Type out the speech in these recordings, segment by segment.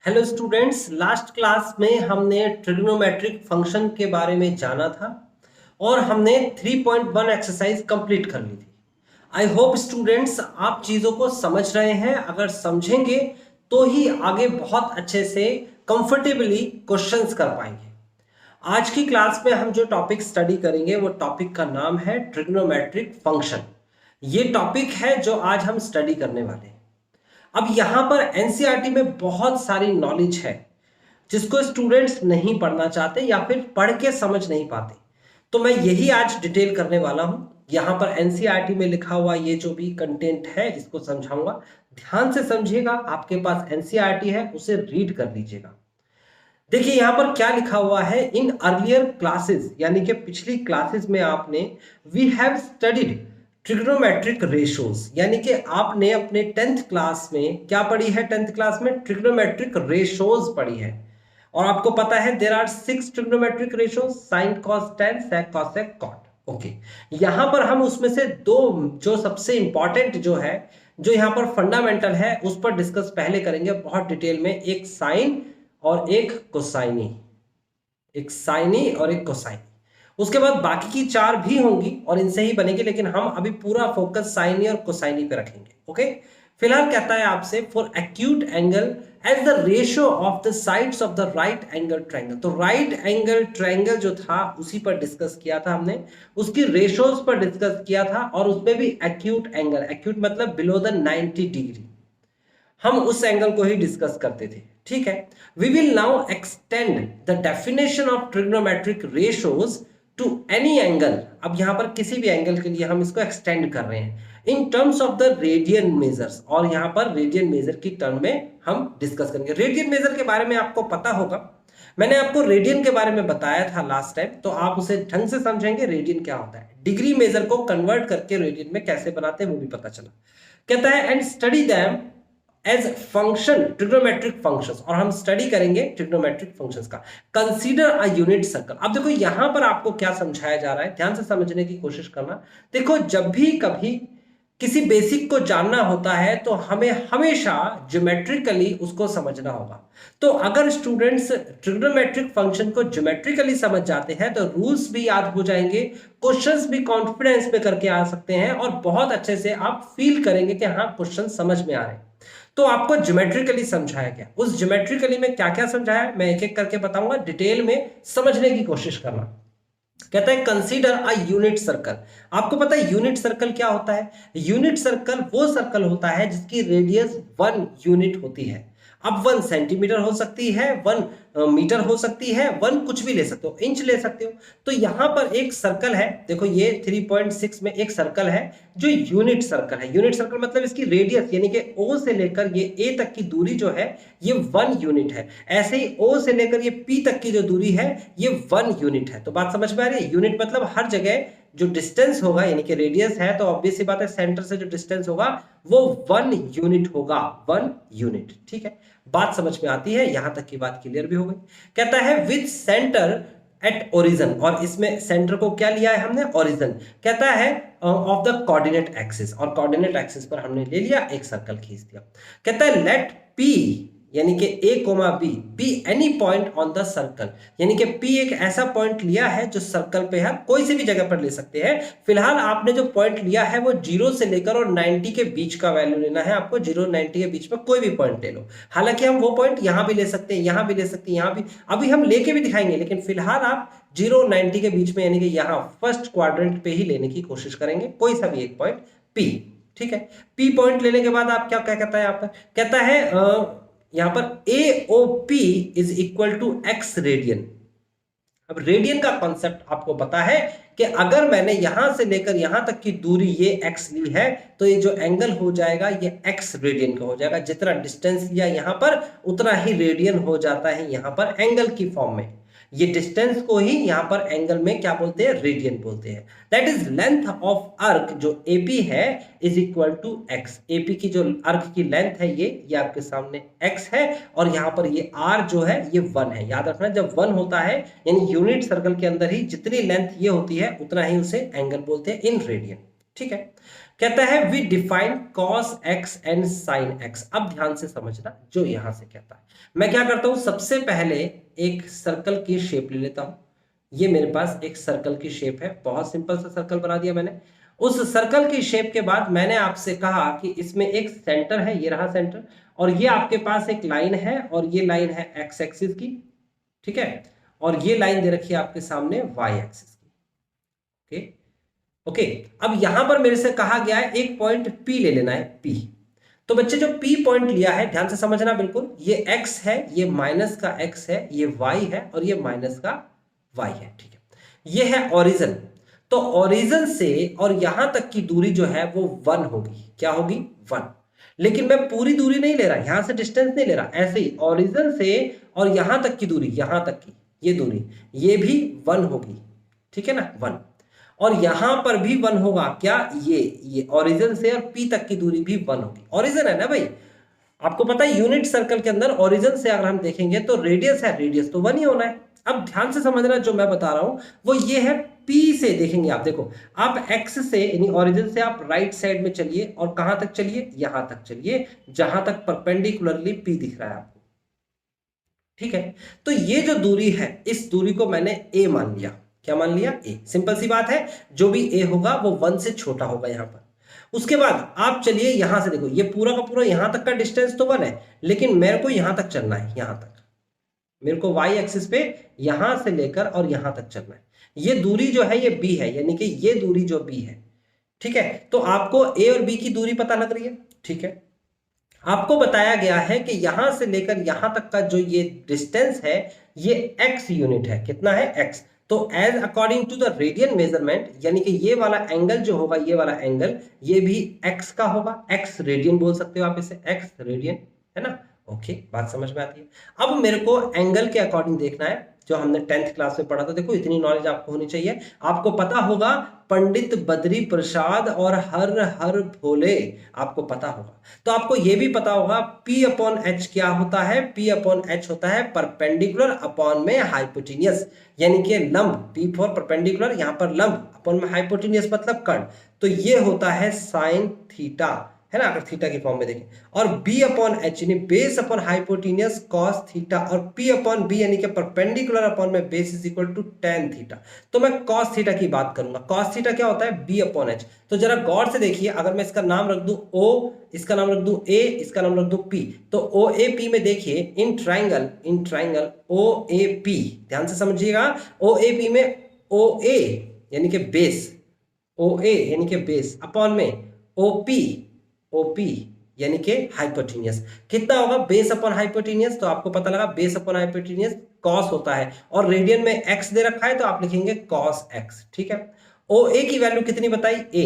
Hello students, last class में हमने trigonometric function के बारे में जाना था और हमने 3.1 एक्सरसाइज कंप्लीट कर ली थी। आई होप स्टूडेंट्स आप चीज़ों को समझ रहे हैं। अगर समझेंगे तो ही आगे बहुत अच्छे से कंफर्टेबली क्वेश्चंस कर पाएंगे। आज की क्लास में हम जो टॉपिक स्टडी करेंगे वो टॉपिक का नाम है ट्रिग्नोमेट्रिक फंक्शन। ये टॉपिक है जो आज हम स्टडी करने वाले हैं। अब यहां पर एनसीईआरटी में बहुत सारी नॉलेज है जिसको स्टूडेंट्स नहीं पढ़ना चाहते या फिर पढ़ के समझ नहीं पाते। तो मैं यही आज डिटेल करने वाला हूं। यहां पर एनसीईआरटी में लिखा हुआ ये जो भी कंटेंट है इसको समझाऊंगा। ध्यान से समझिएगा। आपके पास एनसीईआरटी है उसे रीड कर लीजिएगा। देखिए यहां पर क्या लिखा हुआ है, इन अर्लियर क्लासेस यानी कि पिछली क्लासेस में आपने we have studied trigonometric ratios, यानी कि आपने अपने 10th क्लास में क्या पढ़ी है? 10th क्लास में ट्रिग्नोमेट्रिक रेशोज पढ़ी है। और आपको पता है there are 6 trigonometric ratios, sine cos tan sec cosec cot. Okay, यहां पर हम उसमें से दो जो सबसे इंपॉर्टेंट जो है, जो यहां पर फंडामेंटल है, उस पर डिस्कस पहले करेंगे बहुत डिटेल में। एक साइन और एक कोसाइनी, एक साइनी और एक कोसाइनी। उसके बाद बाकी की 4 भी होंगी और इनसे ही बनेगी, लेकिन हम अभी पूरा फोकस साइनी और कोसाइनी पे रखेंगे। ओके, फिलहाल कहता है आपसे for acute angle as the ratio of the sides of the right angle triangle. तो राइट एंगल ट्रायंगल जो था उसी पर डिस्कस किया था हमने, उसकी रेशियोज पर डिस्कस किया था और उसमें भी एक्यूट एंगल, एक्यूट मतलब बिलो द 90 डिग्री, हम उस एंगल को ही डिस्कस करते थे। ठीक है, we will now extend the definition of trigonometric ratios to any angle. अब यहां पर किसी भी एंगल के लिए हम इसको एक्सटेंड कर रहे हैं in terms of the radian measures, और यहां पर रेडियन मेजर की टर्म में हम डिस्कस करेंगे। रेडियन मेजर के बारे में आपको पता होगा, मैंने आपको रेडियन के बारे में बताया था लास्ट टाइम, तो आप उसे ढंग से समझेंगे। रेडियन क्या होता है, डिग्री मेजर को कन्वर्ट करके रेडियन में कैसे बनाते हैं वो भी पता चला। कहता है and study them as function trigonometric functions, और हम स्टडी करेंगे ट्रिग्नोमेट्रिक फंक्शंस का। Consider a unit circle. अब देखो यहां पर आपको क्या समझाया जा रहा है, ध्यान से समझने की कोशिश करना। देखो जब भी कभी किसी बेसिक को जानना होता है तो हमें हमेशा ज्योमेट्रिकली उसको समझना होगा। तो अगर स्टूडेंट्स ट्रिग्नोमेट्रिक फंक्शन को ज्योमेट्रिकली समझ जाते हैं तो रूल्स भी याद हो जाएंगे, क्वेश्चंस भी कॉन्फिडेंस में करके आ सकते हैं और बहुत अच्छे से आप फील करेंगे कि हाँ क्वेश्चन समझ में आ रहे हैं। तो आपको ज्योमेट्रिकली समझाया गया, उस ज्योमेट्रिकली में क्या क्या समझाया मैं एक एक करके बताऊंगा, डिटेल में समझने की कोशिश करना। कहता है कंसीडर अ यूनिट सर्कल। आपको पता है यूनिट सर्कल क्या होता है? यूनिट सर्कल वो सर्कल होता है जिसकी रेडियस 1 यूनिट होती है। अब 1 सेंटीमीटर हो सकती है, 1 मीटर हो सकती है, 1 कुछ भी ले सकते हो, इंच ले सकते हो। तो यहां पर एक सर्कल है, देखो ये 3.6 में एक सर्कल है जो यूनिट सर्कल है। यूनिट सर्कल मतलब इसकी रेडियस यानी कि O से लेकर ये A तक की दूरी जो है ये 1 यूनिट है। ऐसे ही O से लेकर ये P तक की जो दूरी है ये 1 यूनिट है। तो बात समझ में आ रही है? यूनिट मतलब हर जगह जो डिस्टेंस होगा, यानी कि रेडियस है तो ऑब्वियस सी बात है सेंटर से जो डिस्टेंस होगा वो 1 यूनिट होगा, 1 यूनिट। ठीक है, बात समझ में आती है, यहां तक की बात क्लियर भी हो गई। कहता है विद सेंटर एट ओरिजिन, और इसमें सेंटर को क्या लिया है हमने? ओरिजिन। कहता है ऑफ द कोऑर्डिनेट एक्सिस, और कोऑर्डिनेट एक्सिस पर हमने ले लिया एक सर्कल खींच दिया। कहता है लेट पी यानी कि A, be any point on the circle, यानी कि P एक ऐसा पॉइंट लिया है जो सर्कल पे है, कोई सी भी जगह पर ले सकते हैं। फिलहाल आपने जो पॉइंट लिया है वो 0 से लेकर और 90 के बीच का वैल्यू लेना है आपको। 0 90 के बीच में कोई भी पॉइंट ले लो। हालांकि हम वो पॉइंट यहां भी ले सकते हैं, यहां भी ले सकते हैं, यहां भी अभी हम लेके भी दिखाएंगे, लेकिन फिलहाल आप 0 90 के बीच में यानी कि यहां फर्स्ट क्वाड्रेंट पे ही लेने की कोशिश करेंगे, कोई सा भी एक पॉइंट P। ठीक है, P पॉइंट लेने के बाद आप क्या कहता है यहाँ पर? कहता है यहां पर AOP is equal to x radian. अब रेडियन का कॉन्सेप्ट आपको पता है कि अगर मैंने यहां से लेकर यहां तक की दूरी ये x ली है तो ये जो एंगल हो जाएगा ये x रेडियन का हो जाएगा। जितना डिस्टेंस लिया यहां पर उतना ही रेडियन हो जाता है यहां पर एंगल की फॉर्म में। ये डिस्टेंस को ही यहां पर एंगल में क्या बोलते हैं? रेडियन बोलते हैं। That is length of arc जो AP है is equal to x। AP की जो आर्क की लेंथ है ये आपके सामने x है, और यहां पर ये r जो है ये 1 है। याद रखना जब 1 होता है यानी यूनिट सर्कल के अंदर ही जितनी लेंथ ये होती है उतना ही उसे एंगल बोलते हैं इन रेडियन। ठीक है। कहता है we define cos x and sin x। अब ध्यान से समझना जो यहां से कहता है। मैं क्या करता हूं, सबसे पहले एक सर्कल की शेप ले लेता हूं। ये मेरे पास एक सर्कल की शेप है, बहुत सिंपल सा सर्कल बना दिया मैंने। उस सर्कल की शेप के बाद मैंने आपसे कहा कि इसमें एक सेंटर है, ये रहा सेंटर, और ये आपके पास एक लाइन है, और ये लाइन है एक्स एक्सिस की, ठीक है, और ये लाइन दे रखी है आपके सामने वाई एक्सिस की। ओके ओके, अब यहां पर मेरे से कहा गया है एक पॉइंट P ले लेना है, P। तो बच्चे जो P पॉइंट लिया है, ध्यान से समझना बिल्कुल, ये x है, ये माइनस का x है, ये y है, और ये माइनस का y है, ठीक है। ये है ओरिजिन। तो ओरिजिन से और यहां तक की दूरी जो है वो 1 होगी। क्या होगी? 1। लेकिन मैं पूरी दूरी नहीं ले रहा, यहां से डिस्टेंस नहीं ले रहा, ऐसे ही ओरिजिन से और यहां तक की दूरी, यहां तक की ये दूरी, ये भी 1 होगी, ठीक है ना, 1। और यहां पर भी 1 होगा। क्या? ये ओरिजिन से और P तक की दूरी भी 1 होगी। ओरिजिन है ना भाई, आपको पता है यूनिट सर्कल के अंदर ओरिजिन से अगर हम देखेंगे तो रेडियस है, रेडियस तो 1 ही होना है। अब ध्यान से समझना जो मैं बता रहा हूं वो ये है, P से देखेंगे आप, देखो आप x से यानी ओरिजिन से आप राइट साइड में चलिए और कहां तक चलिए, यहां तक चलिए जहां तक परपेंडिकुलरली P दिख रहा है आपको, ठीक है। तो ये जो दूरी है, इस दूरी को मैंने a मान लिया। क्या मान लिया? a। सिंपल सी बात है, जो भी a होगा वो 1 से छोटा होगा यहां पर। उसके बाद आप चलिए यहां से, देखो ये पूरा का पूरा यहां तक का डिस्टेंस तो 1 है, लेकिन मेरे को यहां तक चलना है, यहां तक मेरे को y एक्सिस पे यहां से लेकर और यहां तक चलना है। ये दूरी जो है ये b है, यानी कि ये दूरी जो b है, ठीक है। तो आपको a और b की दूरी पता लग रही है, ठीक है। आपको बताया गया है कि यहां से लेकर यहां तक का जो ये डिस्टेंस है ये x यूनिट है। कितना है? x। तो as according to the radian measurement, यानी कि ये वाला एंगल जो होगा, ये वाला एंगल, ये भी x का होगा। x रेडियन बोल सकते हो आप इसे, x रेडियन, है ना। ओके, बात समझ में आती है। अब मेरे को एंगल के अकॉर्डिंग देखना है, जो हमने 10th क्लास में पढ़ा था। देखो इतनी नॉलेज आपको होनी चाहिए। आपको पता होगा पंडित बद्री प्रसाद और हर हर भोले, आपको पता होगा। तो आपको यह भी पता होगा P अपॉन H क्या होता है? P अपॉन H होता है परपेंडिकुलर अपॉन में हाइपोटेनियस, यानी कि लंब। P फॉर परपेंडिकुलर, यहां पर लंब, अपॉन में हाइपोटेनियस मतलब कर्ण। तो ये होता है साइन थीटा, है ना, अगर थीटा की फॉर्म में देखें। और b अपॉन एच यानी base upon hypotenuse cos theta, और p अपॉन b यानी कि परपेंडिकुलर अपॉन में base is equal to tan theta. तो मैं कॉस थीटा की बात करूंगा। कॉस थीटा क्या होता है? b upon H. तो जरा गौर से देखिए, अगर मैं इसका नाम रख दूं o, इसका नाम रख दूं a, इसका नाम रख दूं p, तो o a p में देखिए in triangle o a p, ध्यान से समझिएगा, o a p में o a यानी कि बेस, o a यानी कि बेस अपॉन में o p, OP यानी कि हाइपोटेनियस। कितना होगा? Base upon hypotenuse. तो आपको पता लगा बेस अपॉन हाइपोटेनियस कॉस होता है, और रेडियन में x दे रखा है तो आप लिखेंगे कॉस x, ठीक है। OA की वैल्यू कितनी बताई? a।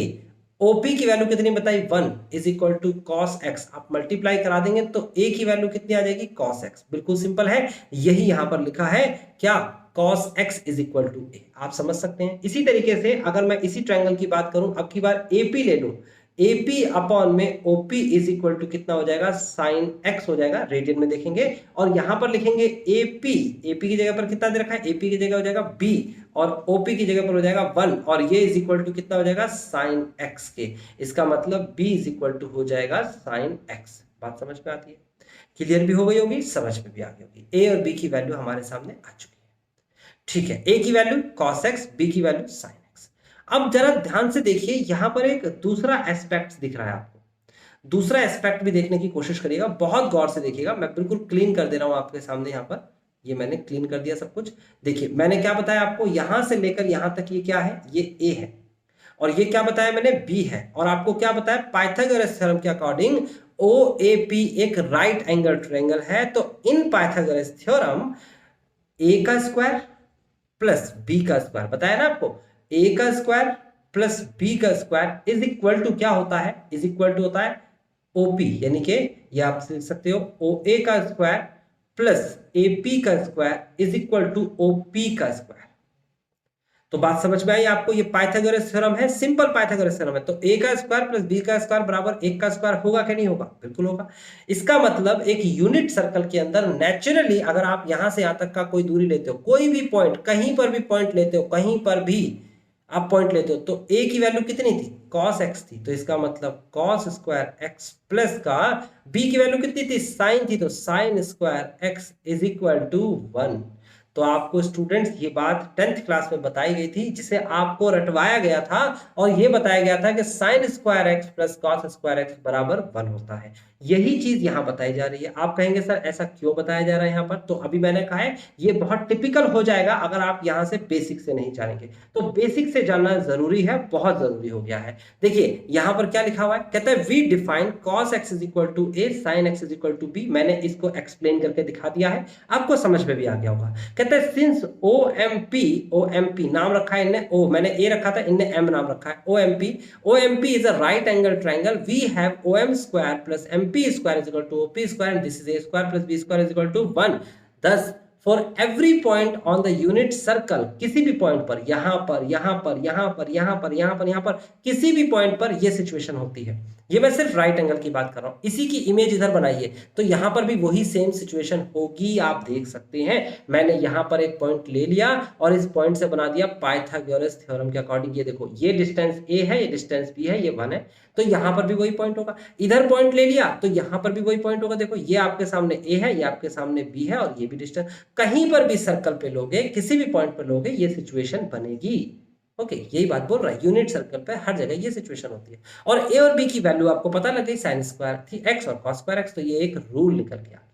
OP की वैल्यू कितनी बताई? 1 is equal to cos x। आप मल्टीप्लाई करा देंगे तो a की वैल्यू कितनी आ जाएगी? Cos x। बिल्कुल सिंपल है, यही यहां पर लिखा है। क्या? cos x is equal to a। आप समझ सकते हैं। इसी तरीके से अगर मैं इसी ट्रायंगल की बात करूं, अब की बार AP ले लूं, AP अपॉन में OP इज इक्वल टू कितना हो जाएगा? साइन x हो जाएगा, रेडियन में देखेंगे, और यहां पर लिखेंगे AP। AP की जगह पर कितना दे रखा है? AP की जगह हो जाएगा b, और OP की जगह पर हो जाएगा 1, और ये इज इक्वल टू कितना हो जाएगा? साइन x के। इसका मतलब b इज इक्वल टू हो जाएगा साइन x। बात समझ में आती है? क्लियर भी हो गई होगी, समझ में भी आ गई होगी। a और b की वैल्यू हमारे सामने आ चुकी है, ठीक है। a की वैल्यू cos x, b की वैल्यू sin x। अब जरा ध्यान से देखिए, यहां पर एक दूसरा एस्पेक्ट दिख रहा है आपको। दूसरा एस्पेक्ट भी देखने की कोशिश करिएगा, बहुत गौर से देखिएगा। मैं बिल्कुल क्लीन कर दे रहा हूं आपके सामने, यहां पर ये मैंने क्लीन कर दिया सब कुछ। देखिए मैंने क्या बताया आपको, यहां से लेकर यहां तक ये क्या है? ये a है, और ये क्या बताया मैंने? b है। और आपको क्या बताया? पाइथागोरस थ्योरम के अकॉर्डिंग OAP एक राइट एंगल ट्रायंगल है। तो इन पाइथागोरस थ्योरम a का स्क्वायर प्लस b का स्क्वायर, बताया ना आपको, a का स्क्वायर प्लस b का स्क्वायर इज इक्वल टू क्या होता है? इज इक्वल टू होता है OP, यानी कि ये आप लिख सकते हो OA का स्क्वायर प्लस AP का square is equal to OP का स्क्वायर। तो बात समझ में आई आपको? ये पाइथागोरस थ्योरम है, सिंपल पाइथागोरस थ्योरम है। तो a का स्क्वायर प्लस b का स्क्वायर बराबर 1 का स्क्वायर होगा कि नहीं होगा? बिल्कुल होगा। इसका मतलब एक यूनिट सर्कल के अंदर नेचुरली अगर आप यहां से यहां तक का कोई दूरी लेते हो, कोई भी पॉइंट, कहीं पर भी पॉइंट लेते हो, कहीं पर भी आप पॉइंट लेते हो तो a की वैल्यू कितनी थी, cos x थी, तो इसका मतलब cos स्क्वायर x प्लस का b की वैल्यू कितनी थी, sin थी, तो sin square x is equal to 1। तो आपको स्टूडेंट्स ये बात 10th क्लास में बताई गई थी, जिसे आपको रटवाया गया था और ये बताया गया था कि sin square x plus cos square x बराबर 1 होता है। यही चीज यहाँ बताई जा रही है। आप कहेंगे सर ऐसा क्यों बताया जा रहा है यहाँ पर, तो अभी मैंने कहा है ये बहुत टिपिकल हो जाएगा अगर आप यहाँ से बेसिक से नहीं जानेंगे। तो बेसिक से जानना जरूरी है, बहुत जरूरी हो गया है। देखिए यहाँ पर क्या लिखा हुआ है, कहता है we define cos x is equal to a sin x is equal to b। मैंने इसको एक्सप्लेन करके दिखा दिया है, आपको समझ में भी आ गया होगा। कहते हैं सिंस OMP नाम रखा है इनने, ओ मैंने ए रखा था, इनने एम नाम रखा है, OMP is a right angle triangle, we have OM square plus MP square is equal to OP square and this is A square plus B square is equal to 1। thus for every point on the unit circle, किसी भी point पर, यहां पर यहां पर यहां पर यहां पर यहां पर यहां पर किसी भी पॉइंट पर यह सिचुएशन होती है। ये मैं सिर्फ राइट एंगल की बात कर रहा हूं, इसी की इमेज इधर बनाइए तो यहां पर भी वही सेम सिचुएशन होगी, आप देख सकते हैं। मैंने यहां पर एक पॉइंट ले लिया और इस पॉइंट से बना दिया पाइथागोरस थ्योरम के अकॉर्डिंग। ये देखो ये डिस्टेंस a है, ये डिस्टेंस b है, ये 1 है, तो यहां पर भी वही पॉइंट होगा। इधर पॉइंट ले लिया तो यहां पर भी वही पॉइंट होगा। देखो ये आपके सामने a है, ये आपके सामने b है और ये भी डिस्टेंस, कहीं पर भी सर्कल पे लोगे, किसी भी पॉइंट पे लोगे, ये सिचुएशन बनेगी। ओके यही बात बोल रहा है, यूनिट सर्कल पे हर जगह ये सिचुएशन होती है। और ए और बी की वैल्यू आपको पता लग गई, साइन स्क्वायर थी x और cos स्क्वायर x, तो ये एक रूल निकल के आ गया।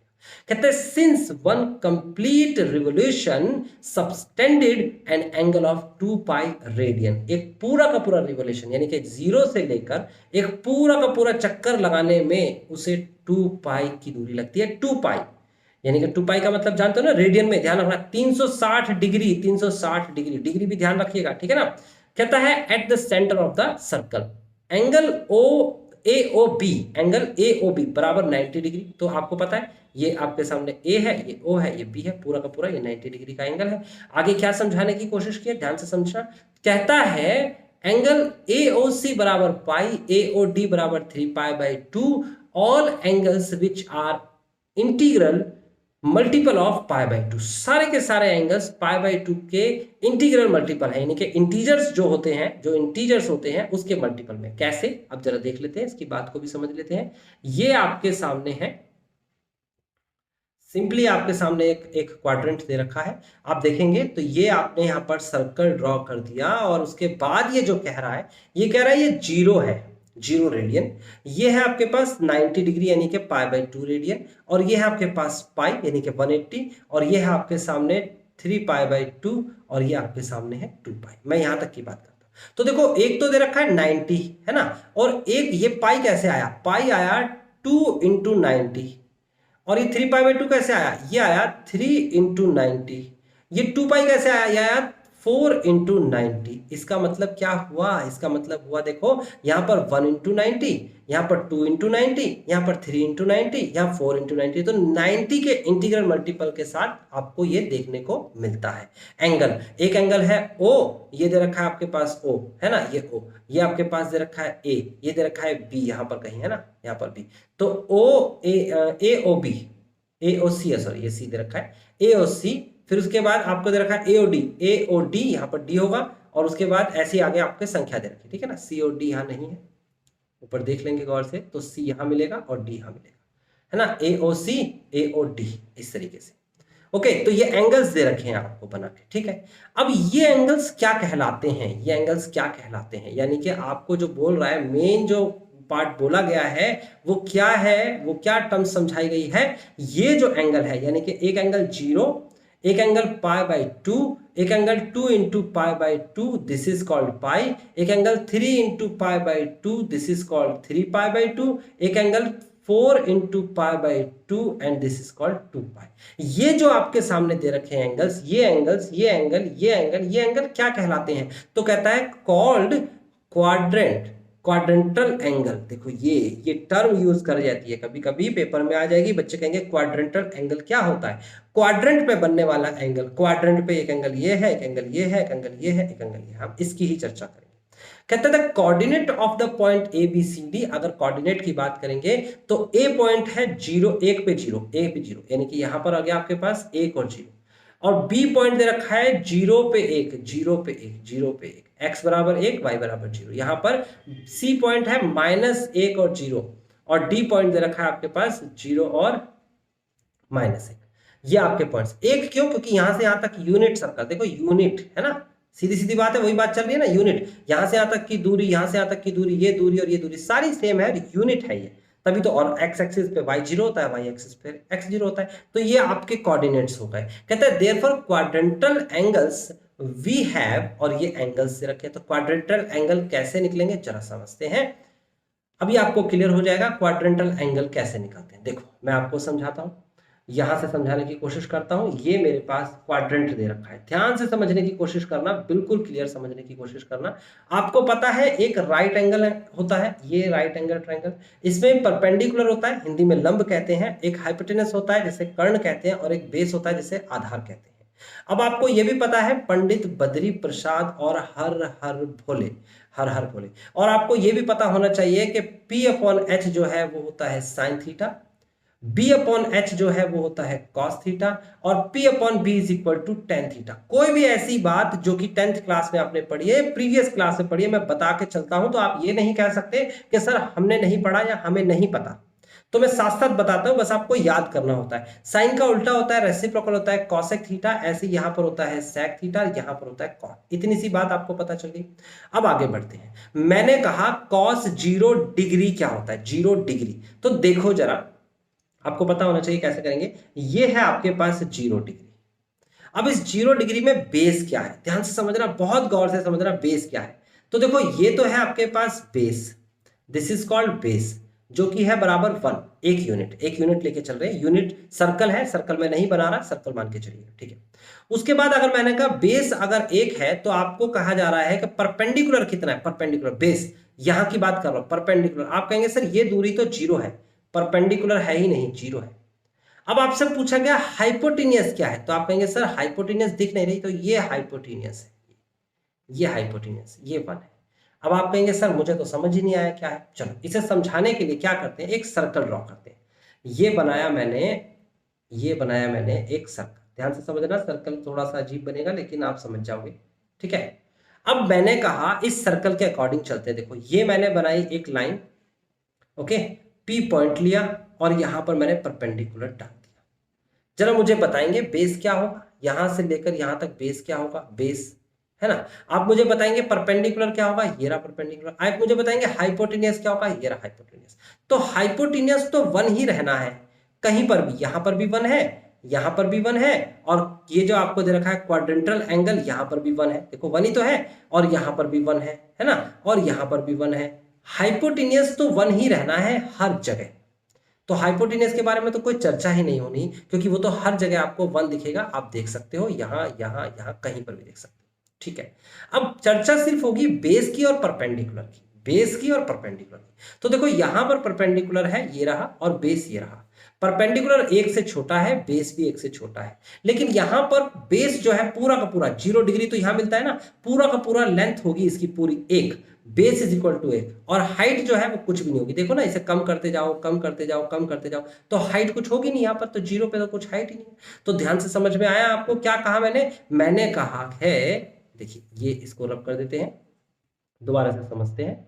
कहते हैं since one complete revolution subtended an angle of 2 pi radian, एक पूरा का पूरा रिवोल्यूशन यानी कि 0 से लेकर एक पूरा का पूरा चक्कर लगाने में उसे 2 पाई की दूरी लगती है। 2 पाई यानी कि 2 पाई का मतलब जानते हो ना, रेडियन में, ध्यान रखना 360 डिग्री, 360 डिग्री, डिग्री भी ध्यान रखिएगा, ठीक है ना। कहता है at the centre of the circle angle AOB, angle AOB बराबर 90 डिग्री। तो आपको पता है ये आपके सामने A है, ये O है, ये B है, पूरा का पूरा ये 90 डिग्री का एंगल है। आगे क्या समझाने की कोशिश की है, ध्यान से समझना। कहता है एंगल AOC बराबर पाई, AOD बराबर 3 pi by 2, all angles which are integral multiple of pi by 2, सारे के सारे एंगल्स पाई बाई 2 के इंटीग्रल मल्टीपल है, यानी कि इंटीजर्स जो होते हैं, जो इंटीजर्स होते हैं उसके मल्टीपल में। कैसे, अब जरा देख लेते हैं, इसकी बात को भी समझ लेते हैं। ये आपके सामने है, सिंपली आपके सामने एक क्वाड्रेंट दे रखा है, आप देखेंगे तो ये आपने यहाँ पर सर्कल ड्रॉ कर दिया और उसके बाद ये जो कह रहा है, ये कह रहा है ये 0 है, 0 रेडियन। ये है आपके पास 90 डिग्री यानी कि पाई बाई 2 रेडियन, और ये है आपके पास पाई यानी कि 180, और ये है आपके सामने 3 पाई बाई 2, और ये आपके सामने है 2 पाई। मैं यहां तक की बात करता हूं। तो देखो एक तो दे रखा है 90 है ना, और एक ये पाई कैसे आया, पाई आया 2 इंटू 90, और ये 3 पाई बाई 2 कैसे आया, ये आया 3 इंटू 90, ये 2 पाई कैसे आया, ये आया 4 इंटू 90। इसका मतलब क्या हुआ, इसका मतलब हुआ देखो यहां पर 1 इंटू 90, यहां पर 2 इंटू 90, यहां पर 3 इंटू 90, यहां 4 इंटू 90, तो 90 के इंटीग्रल मल्टीपल के साथ आपको ये देखने को मिलता है एंगल। एक एंगल है O, ये दे रखा है आपके पास O है ना, ये O, ये आपके पास दे रखा है A, ये दे रखा है B यहां पर कहीं है ना, यहां पर B, तो AOB, AOC सॉरी, ये C दे रखा है AOC, फिर उसके बाद आपको दे रखा है AOD यहाँ पर D होगा, और उसके बाद ऐसे आगे आपके संख्या दे रखी, ठीक है ना। COD यहाँ नहीं है, ऊपर देख लेंगे गौर से, तो C यहाँ मिलेगा और D यहाँ मिलेगा, है ना, AOC AOD इस तरीके से। ओके, तो ये एंगल्स दे रखे हैं आपको बना के, ठीक है। अब ये एंगल्स क्या कहलाते हैं, ये एंगल्स क्या कहलाते हैं, यानी कि आपको जो बोल रहा है, मेन जो पार्ट बोला गया है वो क्या है, वो क्या टर्म समझाई गई है, ये जो एंगल है, यानी कि एक एंगल 0, एक एंगल पाई बाई 2, एक angle 2 into pi by 2, this is called pi, एक angle 3 into pi by 2, this is called 3 pi by 2, एक angle 4 into pi by 2 and this is called 2 pi. ये जो आपके सामने दे रखे हैं एंगल्स, ये एंगल्स, ये एंगल, ये एंगल, ये एंगल क्या कहलाते हैं, तो कहता है कॉल्ड क्वाड्रेंट, क्वाड्रेंटल एंगल। देखो ये टर्म यूज कर जाती है, कभी कभी पेपर में आ जाएगी, बच्चे कहेंगे क्वाड्रेंटल एंगल क्या होता है, क्वाड्रेंट पे बनने वाला एंगल, क्वाड्रेंट पे एक एंगल ये है, एक एंगल ये है, एक एंगल ये है, एक एंगल ये है, हम इसकी ही चर्चा करेंगे। कहते हैं coordinate of the point ABCD, अगर कोऑर्डिनेट की बात करेंगे तो A पॉइंट है 0, 1 पे 0, A पे 0, यानी कि यहां पर आ गया आपके पास 1 और 0, और B पॉइंट दे रखा है 0 पे 1, 0 पे 1, 0 पे 1, x बराबर 1, y बराबर 0। यहाँ पर c पॉइंट है -1 और 0, और d पॉइंट दे रखा है आपके पास 0 और -1। ये आपके पॉइंट्स। एक क्यों? क्योंकि यहां से यहां तक यूनिट सर्कल, देखो यूनिट है ना, सीधी सीधी बात है, वही बात चल रही है ना, यूनिट। यहां से यहां तक की दूरी, यहां से यहां तक की दूरी, ये दूरी और ये दूरी सारी सेम है, यूनिट है ये, तभी तो। और x एक्सिस पे y 0 होता है, y एक्सिस पे x 0 होता है, तो ये आपके कोऑर्डिनेट्स हो गए। कहते हैं therefore quadrantal angles we have, और ये एंगल्स से रखे, तो क्वाड्रेंटल एंगल कैसे निकलेंगे जरा समझते हैं। अभी आपको क्लियर हो जाएगा क्वाड्रेंटल एंगल कैसे निकालते हैं। देखो मैं आपको समझाता हूं, यहां से समझाने की कोशिश करता हूं। ये मेरे पास क्वाड्रेंट दे रखा है, ध्यान से समझने की कोशिश करना, बिल्कुल क्लियर समझने की कोशिश करना। आपको पता है एक राइट एंगल होता है, ये राइट एंगल ट्रायंगल, इसमें परपेंडिकुलर होता है, हिंदी में लंब कहते हैं, एक हाइपोटेनस होता है जिसे कर्ण कहते हैं, और एक बेस होता है जिसे आधार कहते हैं। अब आपको यह भी पता है पंडित बद्री प्रसाद और हर हर भोले, हर हर भोले, और आपको यह भी पता होना चाहिए कि P/H जो है वो होता है साइन थीटा, B/H जो है वो होता है कॉस थीटा, और P/B is equal to tan theta. कोई भी ऐसी बात जो कि 10th क्लास में आपने पढ़ी है, प्रीवियस क्लास में पढ़ी है, मैं बता के चलता हूं, तो आप ये नहीं कह सकते कि सर हमने नहीं पढ़ा या हमें नहीं पता। तो मैं साथ साथ बताता हूं, बस आपको याद करना होता है। साइन का उल्टा होता है रेसिप्रोकल होता है कॉसेक थीटा, ऐसे यहां पर होता है सेक थीटा, यहां पर होता है कॉट। इतनी सी बात आपको पता चल गई। अब आगे बढ़ते हैं। मैंने कहा कॉस 0 डिग्री क्या होता है, 0 डिग्री। तो देखो जरा, आपको पता होना चाहिए कैसे करेंगे। ये है आपके पास 0 डिग्री। अब इस 0 डिग्री में बेस क्या है, ध्यान से समझना, बहुत गौर से समझना, बेस क्या है। तो देखो ये तो है आपके पास base, this is called base, जो कि है बराबर 1, एक यूनिट, एक यूनिट लेके चल रहे हैं। यूनिट सर्कल है, सर्कल में नहीं बना रहा, सर्कल मान के चलिए, ठीक है। उसके बाद अगर मैंने कहा बेस अगर 1 है, तो आपको कहा जा रहा है कि परपेंडिकुलर कितना है, परपेंडिकुलर बेस, यहां की बात कर रहा हूं, परपेंडिकुलर। आप कहेंगे सर ये दूरी तो 0 है, परपेंडिकुलर है ही नहीं, 0 है। अब आपसे पूछा गया हाइपोटेनियस क्या है, तो आप कहेंगे सर हाइपोटेनियस दिख नहीं रही, तो ये हाइपोटेनियस है, ये हाइपोटेनियस, ये 1 है। अब आप कहेंगे सर मुझे तो समझ ही नहीं आया क्या है। चलो इसे समझाने के लिए क्या करते हैं, एक सर्कल ड्रॉ करते हैं। ये बनाया मैंने, ये बनाया मैंने एक सर्कल, ध्यान से समझना, सर्कल थोड़ा सा अजीब बनेगा लेकिन आप समझ जाओगे, ठीक है। अब मैंने कहा इस सर्कल के अकॉर्डिंग चलते हैं। देखो ये मैंने बनाई एक लाइन, ओके, P पॉइंट लिया और यहां पर मैंने परपेंडिकुलर डाल दिया। जरा मुझे बताएंगे बेस क्या होगा, यहां से लेकर यहां तक बेस क्या होगा, बेस है ना। आप मुझे बताएंगे परपेंडिकुलर क्या होगा, ये रहा परपेंडिकुलर। आप मुझे बताएंगे हाइपोटेनियस क्या होगा, ये रहा हाइपोटेनियस। तो हाइपोटेनियस तो 1 ही रहना है, कहीं पर भी, यहां पर भी 1 है, यहां पर भी 1 है, और ये जो आपको दे रखा है क्वाड्रेंटल एंगल, यहां पर भी 1 है, देखो 1 ही तो है, और यहां पर भी 1 है ना, और यहां पर भी 1 है। हाइपोटेनियस तो 1 ही रहना है हर जगह। तो हाइपोटेनियस के बारे में तो कोई चर्चा ही नहीं होनी, क्योंकि वो तो हर जगह आपको 1 दिखेगा, आप देख सकते हो, यहां यहां यहां कहीं पर भी देख सकते हो, ठीक है। अब चर्चा सिर्फ होगी बेस की और परपेंडिकुलर की, बेस की और परपेंडिकुलर की। तो देखो यहां पर परपेंडिकुलर है, ये रहा, और बेस ये रहा। परपेंडिकुलर 1 से छोटा है, बेस भी 1 से छोटा है, लेकिन यहां पर बेस जो है पूरा का पूरा 0 डिग्री तो यहां मिलता है ना, पूरा का पूरा लेंथ होगी इसकी पूरी 1, बेस इज इक्वल टू 1, और हाइट जो है वो कुछ भी नहीं होगी। देखो ना, इसे कम करते जाओ, कम करते जाओ, कम करते जाओ, तो हाइट कुछ होगी नहीं यहाँ पर, तो 0 पे तो कुछ हाइट ही नहीं। तो ध्यान से समझ में आया आपको क्या कहा मैंने। मैंने कहा है, देखिए ये इसको रब कर देते हैं, दोबारा से समझते हैं।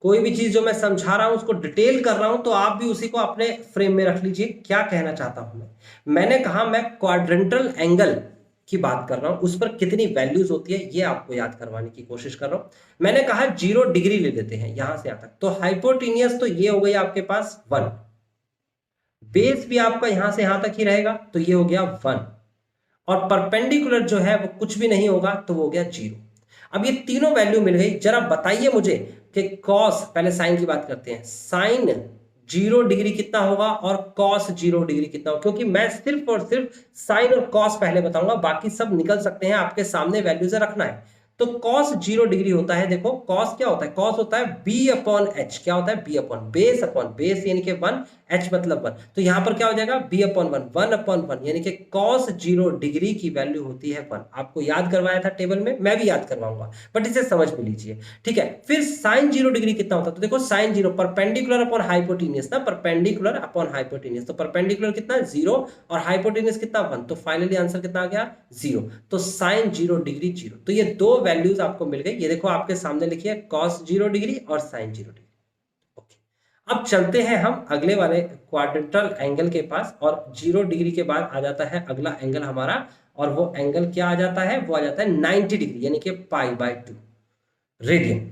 कोई भी चीज जो मैं समझा रहा हूं उसको डिटेल कर रहा हूं, तो आप भी उसी को अपने फ्रेम में रख लीजिए। क्या कहना चाहता हूं मैंने कहा मैं क्वाड्रेंटल एंगल की बात कर रहा हूं, उस पर कितनी वैल्यूज होती है ये आपको याद करवाने की कोशिश कर रहा हूं। मैंने कहा 0 डिग्री ले लेते हैं यहां से यहां तक, तो हाइपोटेनियस तो ये हो गई आपके पास 1, बेस भी आपका यहां से यहां तक ही रहेगा, तो ये हो गया 1, और परपेंडिकुलर जो है वो कुछ भी नहीं होगा, तो वो हो गया 0। अब ये तीनों वैल्यू मिल गई। जरा बताइए मुझे कि कॉस, पहले साइन की बात करते हैं, साइन 0 डिग्री कितना होगा और कॉस 0 डिग्री कितना होगा, क्योंकि मैं सिर्फ और सिर्फ साइन और कॉस पहले बताऊंगा, बाकी सब निकल सकते हैं, आपके सामने वैल्यूज रखना है। तो कॉस 0 डिग्री होता है, देखो कॉस क्या होता है, कॉस होता है B/H, क्या होता है B/, बेस अपॉन बेस, यानी कि 1, H मतलब 1, तो यहां पर क्या हो जाएगा B/1, 1/1, यानी कि कॉस 0 डिग्री की वैल्यू होती है 1। आपको याद करवाया था टेबल में, मैं भी याद करवाऊंगा, बट इसे समझ भी लीजिए, ठीक है। फिर साइन 0 डिग्री कितना होता है, तो देखो साइन 0 परपेंडिकुलर अपॉन हाइपोटेनियस ना, परपेंडिकुलर अपॉन हाइपोटेनियस, तो परपेंडिकुलर कितना 0 और हाइपोटेनियस कितना 1, तो फाइनली आंसर कितना आ गया 0। तो साइन 0 डिग्री 0। तो ये दो वैल्यूज आपको मिल गई। ये देखो आपके सामने लिखी है cos 0 डिग्री और sin 0 डिग्री। ओके, अब चलते हैं हम अगले वाले क्वाड्रेंटल एंगल के पास, और 0 डिग्री के बाद आ जाता है अगला एंगल हमारा, और वो एंगल क्या आ जाता है, वो आ जाता है 90 डिग्री यानी कि π/2 रेडियन।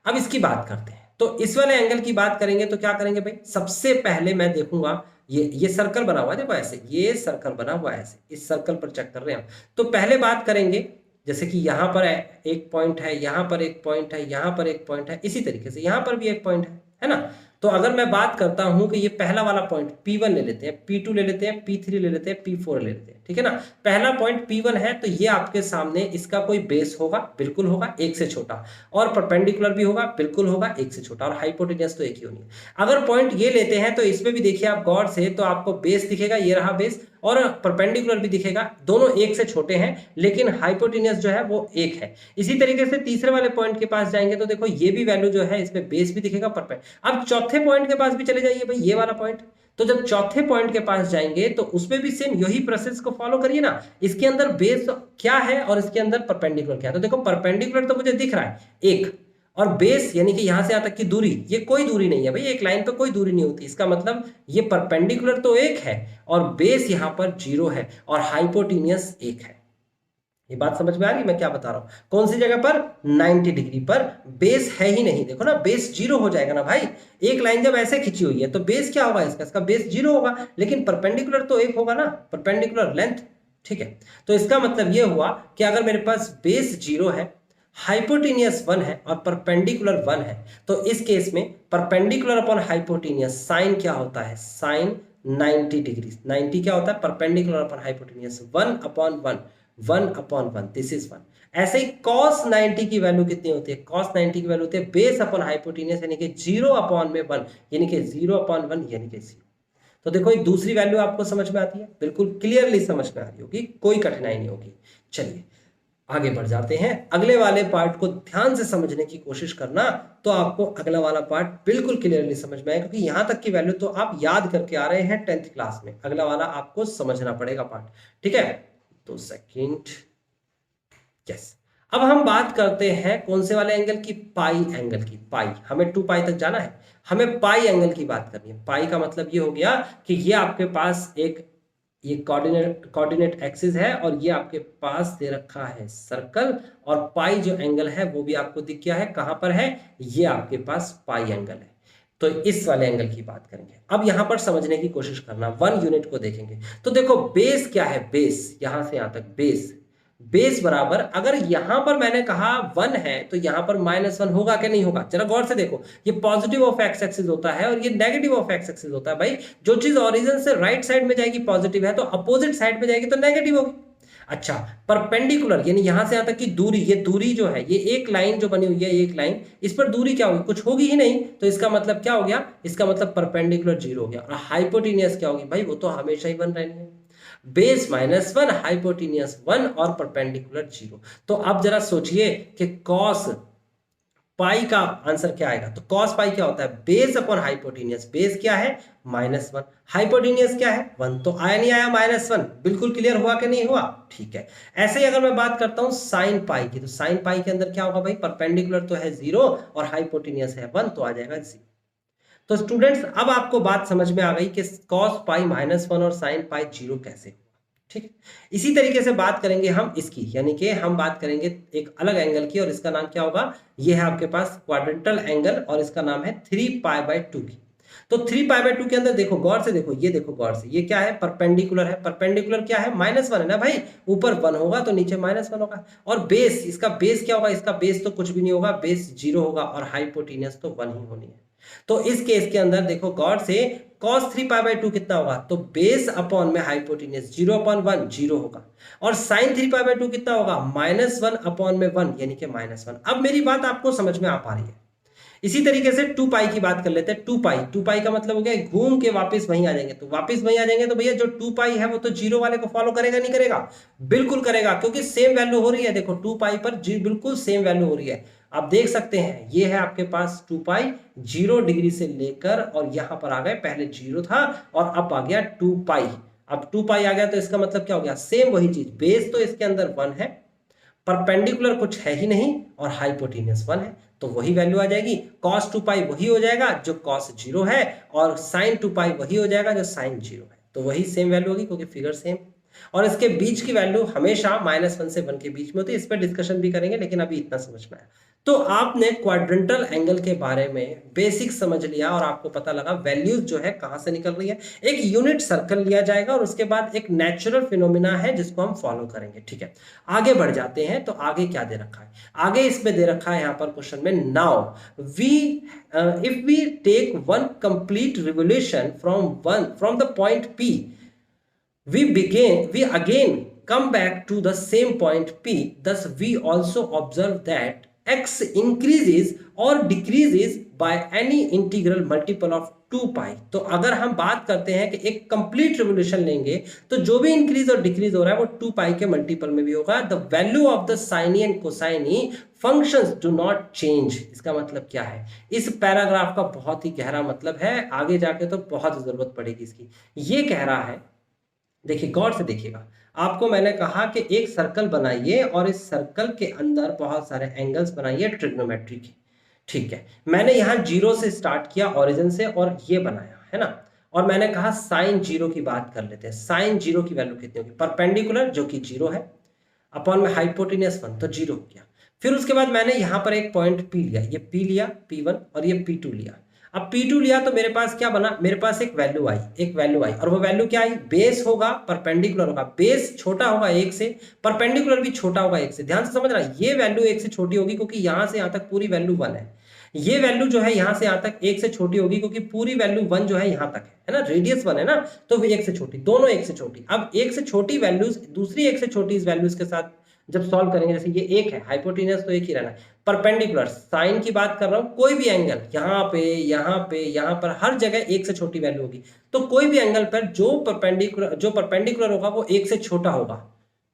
अब इसकी बात करते हैं, तो इस वाले एंगल की बात करेंगे तो क्या करेंगे भाई, सबसे पहले मैं देखूंगा ये सर्कल बना हुआ है, देखो ऐसे ये सर्कल बना हुआ है, ऐसे इस सर्कल पर चेक कर रहे हैं हम। तो पहले बात करेंगे, जैसे कि यहां पर एक पॉइंट है, यहां पर एक पॉइंट है, यहां पर एक पॉइंट है, इसी तरीके से यहां पर भी एक पॉइंट है ना। तो अगर मैं बात करता हूं कि ये पहला वाला पॉइंट P1 ले लेते हैं, P2 ले लेते हैं, P3 ले लेते हैं, P4 ले लेते हैं, ठीक है ना। पहला पॉइंट P1 है, तो ये आपके सामने इसका कोई बेस होगा, बिल्कुल होगा, एक से छोटा, और परपेंडिकुलर भी होगा, बिल्कुल होगा, एक से छोटा, और हाइपोटेन्यूज तो एक ही होनी है। अगर पॉइंट ये लेते हैं तो इसमें भी देखिए आप गौर से, तो आपको बेस दिखेगा, ये रहा बेस, और परपेंडिकुलर भी दिखेगा, दोनों एक से छोटे हैं, लेकिन हाइपोटेन्यूज जो है वो एक है। इसी तरीके से तीसरे वाले पॉइंट के पास जाएंगे तो देखो ये भी वैल्यू जो है, इसमें बेस भी दिखेगा, अब चौथे पॉइंट के पास भी चले जाइए भाई, ये वाला पॉइंट। तो जब चौथे पॉइंट के पास जाएंगे तो उसमें भी सेम यही प्रोसेस को फॉलो करिए ना। इसके अंदर बेस क्या है और इसके अंदर परपेंडिकुलर क्या है, तो देखो परपेंडिकुलर तो मुझे दिख रहा है एक, और बेस यानी कि यहां से यहां तक की दूरी, ये कोई दूरी नहीं है भाई, एक लाइन पे कोई दूरी नहीं होती, इसका मतलब ये परपेंडिकुलर तो एक है और बेस यहां पर 0 है और हाइपोटेन्यूज एक है। ये बात समझ में आ रही है मैं क्या बता रहा हूं, कौन सी जगह पर, 90 डिग्री पर बेस है ही नहीं, देखो ना बेस 0 हो जाएगा ना भाई। एक लाइन जब ऐसे खिंची हुई है तो बेस क्या होगा इसका बेस 0 होगा, लेकिन परपेंडिकुलर तो एक होगा ना, परपेंडिकुलर लेंथ, ठीक है। तो इसका मतलब ये हुआ कि अगर मेरे पास बेस 0 है, हाइपोटेन्यूज 1 है और परपेंडिकुलर 1 है, तो इस केस में परपेंडिकुलर अपॉन हाइपोटेन्यूज साइन क्या होता है, साइन 90 डिग्री। 90 क्या होता है, perpendicular upon hypotenuse 1/1, this is 1। ऐसे ही cos 90 की वैल्यू कितनी होती है, cos 90 की वैल्यू होती है बेस अपॉन हाइपोटेन्यूज यानी कि 0/1, यानी कि 0/1 यानी कि 0। तो देखो एक दूसरी वैल्यू आपको समझ में आती है, बिल्कुल क्लियरली समझ में आ रही होगी, कोई कठिनाई नहीं होगी। चलिए आगे बढ़ जाते हैं, अगले वाले पार्ट को ध्यान से समझने की कोशिश करना, तो आपको अगला वाला पार्ट बिल्कुल क्लियरली समझ में आएगा, क्योंकि यहां तक की वैल्यू तो आप याद करके आ रहे हैं 10th क्लास में, अगला वाला आपको समझना पड़ेगा पार्ट, ठीक है। तो सेकंड, यस, अब हम बात करते हैं कौन से वाले एंगल की, पाई एंगल की। पाई, हमें 2 पाई तक जाना है, हमें पाई एंगल की बात करनी है। पाई का मतलब ये हो गया कि ये आपके पास एक ये कोऑर्डिनेट एक्सिस है और ये आपके पास दे रखा है सर्कल, और पाई जो एंगल है वो भी आपको दिख गया है, कहां पर है, ये आपके पास पाई एंगल है। तो इस वाले एंगल की बात करेंगे। अब यहां पर समझने की कोशिश करना, 1 यूनिट को देखेंगे तो देखो बेस क्या है, बेस यहां से यहां तक बेस बराबर, अगर यहां पर मैंने कहा 1 है तो यहां पर -1 होगा कि नहीं होगा, जरा गौर से देखो, ये पॉजिटिव ऑफ एक्स एक्सिस होता है और ये नेगेटिव ऑफ एक्स एक्सिस होता है भाई। जो चीज ओरिजिन से राइट साइड में जाएगी पॉजिटिव है, तो अपोजिट साइड में जाएगी तो नेगेटिव होगी। अच्छा, परपेंडिकुलर यानी यहां से यहां तक की दूरी, ये दूरी जो है, ये एक लाइन जो बनी हुई है, एक लाइन, इस पर दूरी क्या होगी, कुछ होगी ही नहीं, तो इसका मतलब क्या हो गया, इसका मतलब परपेंडिकुलर 0 हो गया। और हाइपोटेन्यूज क्या होगी भाई, वो तो हमेशा ही 1 रहनी है, बेस -1, हाइपोटेन्यूज 1 और परपेंडिकुलर 0। तो अब जरा सोचिए कि कॉस पाई का आंसर क्या आएगा, तो कॉस पाई क्या होता है, बेस अपॉन हाइपोटेन्यूज, बेस क्या है -1, हाइपोटेन्यूज क्या है 1, तो आया नहीं आया -1, बिल्कुल क्लियर हुआ कि नहीं हुआ, ठीक है। ऐसे ही अगर मैं बात करता हूं साइन पाई की, तो साइन पाई के अंदर क्या होगा भाई, परपेंडिकुलर तो है 0 और हाइपोटेन्यूज है 1, तो आ जाएगा 0। तो स्टूडेंट्स अब आपको बात समझ में आ गई कि cos पाई -1 और sin पाई 0 कैसे, ठीक। इसी तरीके से बात करेंगे हम इसकी, यानी कि हम बात करेंगे एक अलग एंगल की, और इसका नाम क्या होगा, ये है आपके पास क्वाड्रेंटल एंगल और इसका नाम है 3π/2 की। तो 3π/2 के अंदर देखो गौर से, देखो ये देखो गौर से, ये क्या है, परपेंडिकुलर है, परपेंडिकुलर क्या है -1 है ना भाई, ऊपर 1 होगा तो नीचे -1 होगा, और बेस, इसका बेस क्या होगा, इसका बेस तो कुछ भी नहीं होगा, बेस 0 होगा और हाइपोटेन्यूज तो 1 ही होनी है। तो इस केस के अंदर देखो गौर से, cos 3π/2 कितना होगा, तो बेस अपॉन में हाइपोटेन्यूज 0/1 0 होगा, और sin 3π/2 कितना होगा, -1 अपॉन में 1 यानी कि -1। अब मेरी बात आपको समझ में आ पा रही है। इसी तरीके से 2 पाई की बात कर लेते हैं। 2 पाई का मतलब हो गया घूम के वापस वहीं आ जाएंगे, तो वापस वहीं आ जाएंगे तो भैया जो 2 पाई है वो तो 0 वाले को फॉलो करेगा नहीं करेगा, बिल्कुल करेगा, क्योंकि सेम वैल्यू हो रही है। देखो 2 पाई पर बिल्कुल सेम वैल्यू हो रही है, आप देख सकते हैं, ये है आपके पास 2 पाई 0 डिग्री से लेकर, और यहां पर आ गए, पहले 0 था और अब आ गया 2 पाई। अब 2 पाई आ गया तो इसका मतलब क्या हो गया, सेम वही चीज, बेस तो इसके अंदर 1 है, परपेंडिकुलर कुछ है ही नहीं और हाइपोटेन्यूस 1 है, तो वही वैल्यू आ जाएगी। cos 2 पाई वही हो जाएगा जो cos 0 है, और sin 2 पाई वही हो जाएगा जो sin 0 है, तो वही सेम वैल्यू होगी क्योंकि फिगर सेम। और इसके बीच की वैल्यू हमेशा -1 से 1 के बीच में होती है। इस पर डिस्कशन भी करेंगे, लेकिन अभी इतना समझ में आया। तो आपने क्वाड्रेंटल एंगल के बारे में बेसिक समझ लिया और आपको पता लगा वैल्यूज जो है कहां से निकल रही है। एक यूनिट सर्कल लिया जाएगा और उसके बाद एक नेचुरल फिनोमिना है जिसको हम फॉलो करेंगे। ठीक है, आगे बढ़ जाते हैं। तो आगे क्या दे रखा है? आगे इसमें दे रखा है यहाँ पर क्वेश्चन में, now we if we take one complete revolution from the point P, we again come back to the same point P, thus we also observe that x increases or decreases by any integral multiple of 2 पाई। तो अगर हम बात करते हैं कि एक complete revolution लेंगे तो जो भी इंक्रीज और डिक्रीज हो रहा है वो 2 पाई के मल्टीपल में भी होगा। The value of the sine and cosine functions do not change. इसका मतलब क्या है? इस पैराग्राफ का बहुत ही गहरा मतलब है, आगे जाके तो बहुत जरूरत पड़ेगी इसकी। ये कह रहा है, देखिए गौर से देखिएगा, आपको मैंने कहा कि एक सर्कल बनाइए और इस सर्कल के अंदर बहुत सारे एंगल्स बनाइए ट्रिग्नोमेट्री के। ठीक है, मैंने यहाँ 0 से स्टार्ट किया ओरिजिन से और ये बनाया है ना, और मैंने कहा साइन 0 की बात कर लेते हैं। साइन 0 की वैल्यू कितनी होगी? परपेंडिकुलर जो कि 0 है अपॉन में हाइपोटेन्यूस 1, तो 0 हो गया। फिर उसके बाद मैंने यहाँ पर एक पॉइंट P लिया, ये P लिया P1 और ये P2 लिया। अब P2 लिया तो मेरे पास क्या बना? मेरे पास एक वैल्यू आई और वो वैल्यू क्या आई? बेस होगा, परपेंडिकुलर होगा। बेस छोटा होगा 1 से, परपेंडिकुलर भी छोटा होगा 1 से। ध्यान से समझना, ये वैल्यू 1 से छोटी होगी क्योंकि यहां से यहां तक पूरी वैल्यू 1 है। ये वैल्यू जो है यहां से यहां तक 1 से छोटी होगी क्योंकि पूरी वैल्यू 1 जो है यहां तक है ना, रेडियस 1 है ना, तो 1 से छोटी, दोनों 1 से छोटी। अब 1 से छोटी वैल्यूज दूसरी 1 से छोटी इस वैल्यूज के साथ जब सॉल्व करेंगे, जैसे ये 1 है, हाइपोटेन्यूस तो 1 ही रहना है। परपेंडिकुलर साइन की बात कर रहा हूं, कोई भी एंगल यहाँ पे यहाँ पर हर जगह 1 से छोटी वैल्यू होगी। तो कोई भी एंगल पर जो परपेंडिकुलर होगा वो 1 से छोटा होगा,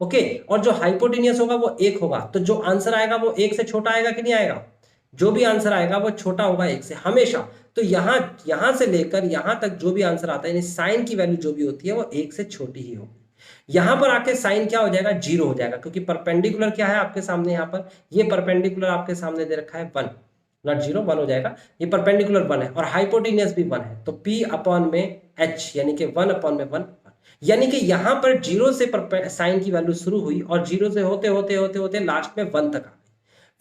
ओके, और जो हाइपोटेन्यूस होगा वो 1 होगा। तो जो आंसर आएगा वो 1 से छोटा आएगा कि नहीं आएगा? जो भी आंसर आएगा वो छोटा होगा 1 से हमेशा। तो यहां से लेकर यहां तक जो भी आंसर आता है, यानी साइन की वैल्यू जो भी होती है वो 1 से छोटी ही होगी। यहां पर आके साइन क्या हो जाएगा? 0 हो जाएगा, क्योंकि परपेंडिकुलर क्या है आपके सामने? यहाँ पर ये परपेंडिकुलर आपके सामने दे रखा है 1, नॉट 0, 1 हो जाएगा। ये परपेंडिकुलर 1 है और हाइपोटेन्यूस भी 1 है, तो P अपॉन में H यानी कि 1 अपॉन में 1, यानी कि यहां पर 0 से साइन की वैल्यू शुरू हुई और 0 से होते होते होते होते लास्ट में 1 तक आ गई।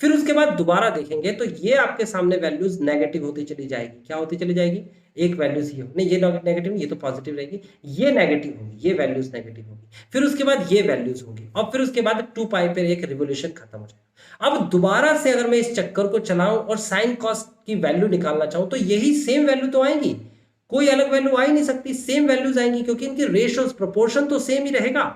फिर उसके बाद दोबारा देखेंगे तो ये आपके सामने वैल्यूज नेगेटिव होती चली जाएगी। क्या होती चली जाएगी? एक वैल्यूज ही हो, नहीं ये नेगेटिव, ये तो पॉजिटिव रहेगी, ये नेगेटिव होगी, ये वैल्यूज नेगेटिव होगी। फिर उसके बाद ये वैल्यूज होंगी और फिर उसके बाद 2 पाई पर एक रिवोल्यूशन खत्म हो जाएगा। अब दोबारा से अगर मैं इस चक्कर को चलाऊं और साइन कॉस की वैल्यू निकालना चाहूं तो यही सेम वैल्यू तो आएंगी, कोई अलग वैल्यू आ ही नहीं सकती, सेम वैल्यूज आएंगी क्योंकि इनकी रेशियोज प्रोपोर्शन तो सेम ही रहेगा।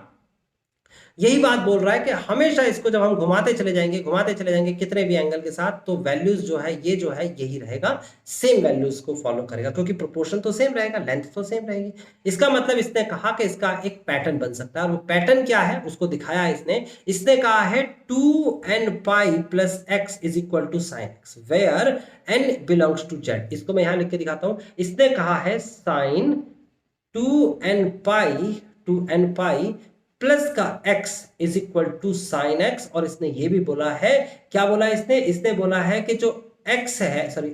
यही बात बोल रहा है कि हमेशा इसको जब हम घुमाते चले जाएंगे कितने भी एंगल के साथ, तो वैल्यूज जो है ये जो है यही रहेगा, सेम वैल्यूज को फॉलो करेगा क्योंकि प्रोपोर्शन तो सेम रहेगा, लेंथ तो सेम रहेगी। इसका मतलब इसने कहा कि इसका एक पैटर्न बन सकता है और वो पैटर्न क्या है उसको दिखाया इसने कहा है 2n pi plus x is equal to sine x where n belongs to z। इसको मैं यहां लिख के दिखाता हूं। इसने कहा है साइन 2n पाई प्लस का x is equal to sine x, और इसने ये भी बोला है, क्या बोला इसने बोला है कि जो x है, सॉरी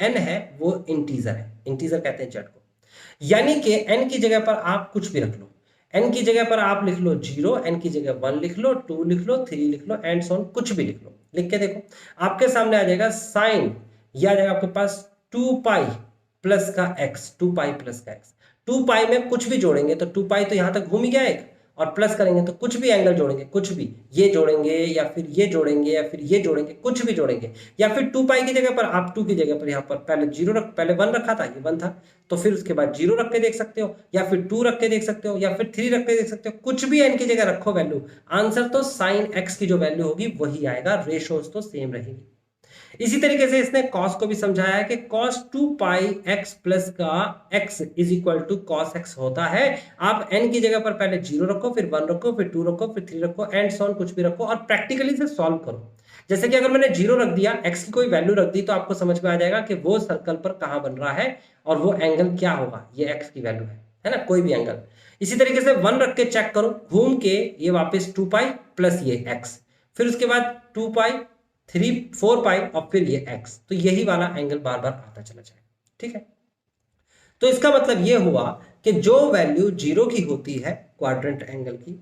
n है वो इंटीजर है, इंटीजर कहते हैं z को। यानी कि n की जगह पर आप कुछ भी रख लो, n की जगह पर आप लिख लो 0, n की जगह 1 लिख लो, 2 लिख लो, 3 लिख लो, एंड सो ऑन, कुछ भी लिख लो। लिख के देखो आपके सामने आ जाएगा साइन, यह आ जाएगा आपके पास 2 पाई प्लस का x, 2 पाई प्लस का x। 2 पाई में कुछ भी जोड़ेंगे तो 2 पाई तो यहां तक घूम ही गया एक, और प्लस करेंगे तो कुछ भी एंगल जोड़ेंगे, कुछ भी ये जोड़ेंगे या फिर ये जोड़ेंगे या फिर ये जोड़ेंगे, कुछ भी जोड़ेंगे, या फिर 2 पाई की जगह पर आप 2 की जगह पर यहाँ पर पहले 1 रखा था, ये 1 था, तो फिर उसके बाद 0 रख के देख सकते हो, या फिर 2 रख के देख सकते हो, या फिर 3 रख के देख सकते हो, कुछ भी n की जगह रखो वैल्यू, आंसर तो साइन x की जो वैल्यू होगी वही आएगा, रेशोज तो सेम रहेगी। इसी तरीके से इसने cos को भी समझाया है कि cos 2 पाई x प्लस का x is equal to cos x होता है। आप n की जगह पर पहले 0 रखो, फिर 1 रखो, फिर 2 रखो, फिर 3 रखो, एंड सो ऑन, कुछ भी रखो और प्रैक्टिकली से सॉल्व करो। जैसे कि अगर मैंने 0 रख दिया, x की कोई वैल्यू रख दी, तो आपको समझ में आ जाएगा कि वो सर्कल पर कहां बन रहा है और वो एंगल क्या होगा, ये x की वैल्यू है ना, कोई भी एंगल। इसी तरीके से 1 रख के चेक करो, घूम के ये वापस 2 पाई प्लस ये x, फिर उसके बाद 2 पाई, 4 पाई और फिर ये x। तो यही वाला एंगल बार बार आता चला जाएगा। ठीक है, तो इसका मतलब ये हुआ कि जो वैल्यू 0 की होती है क्वाड्रेंट एंगल की,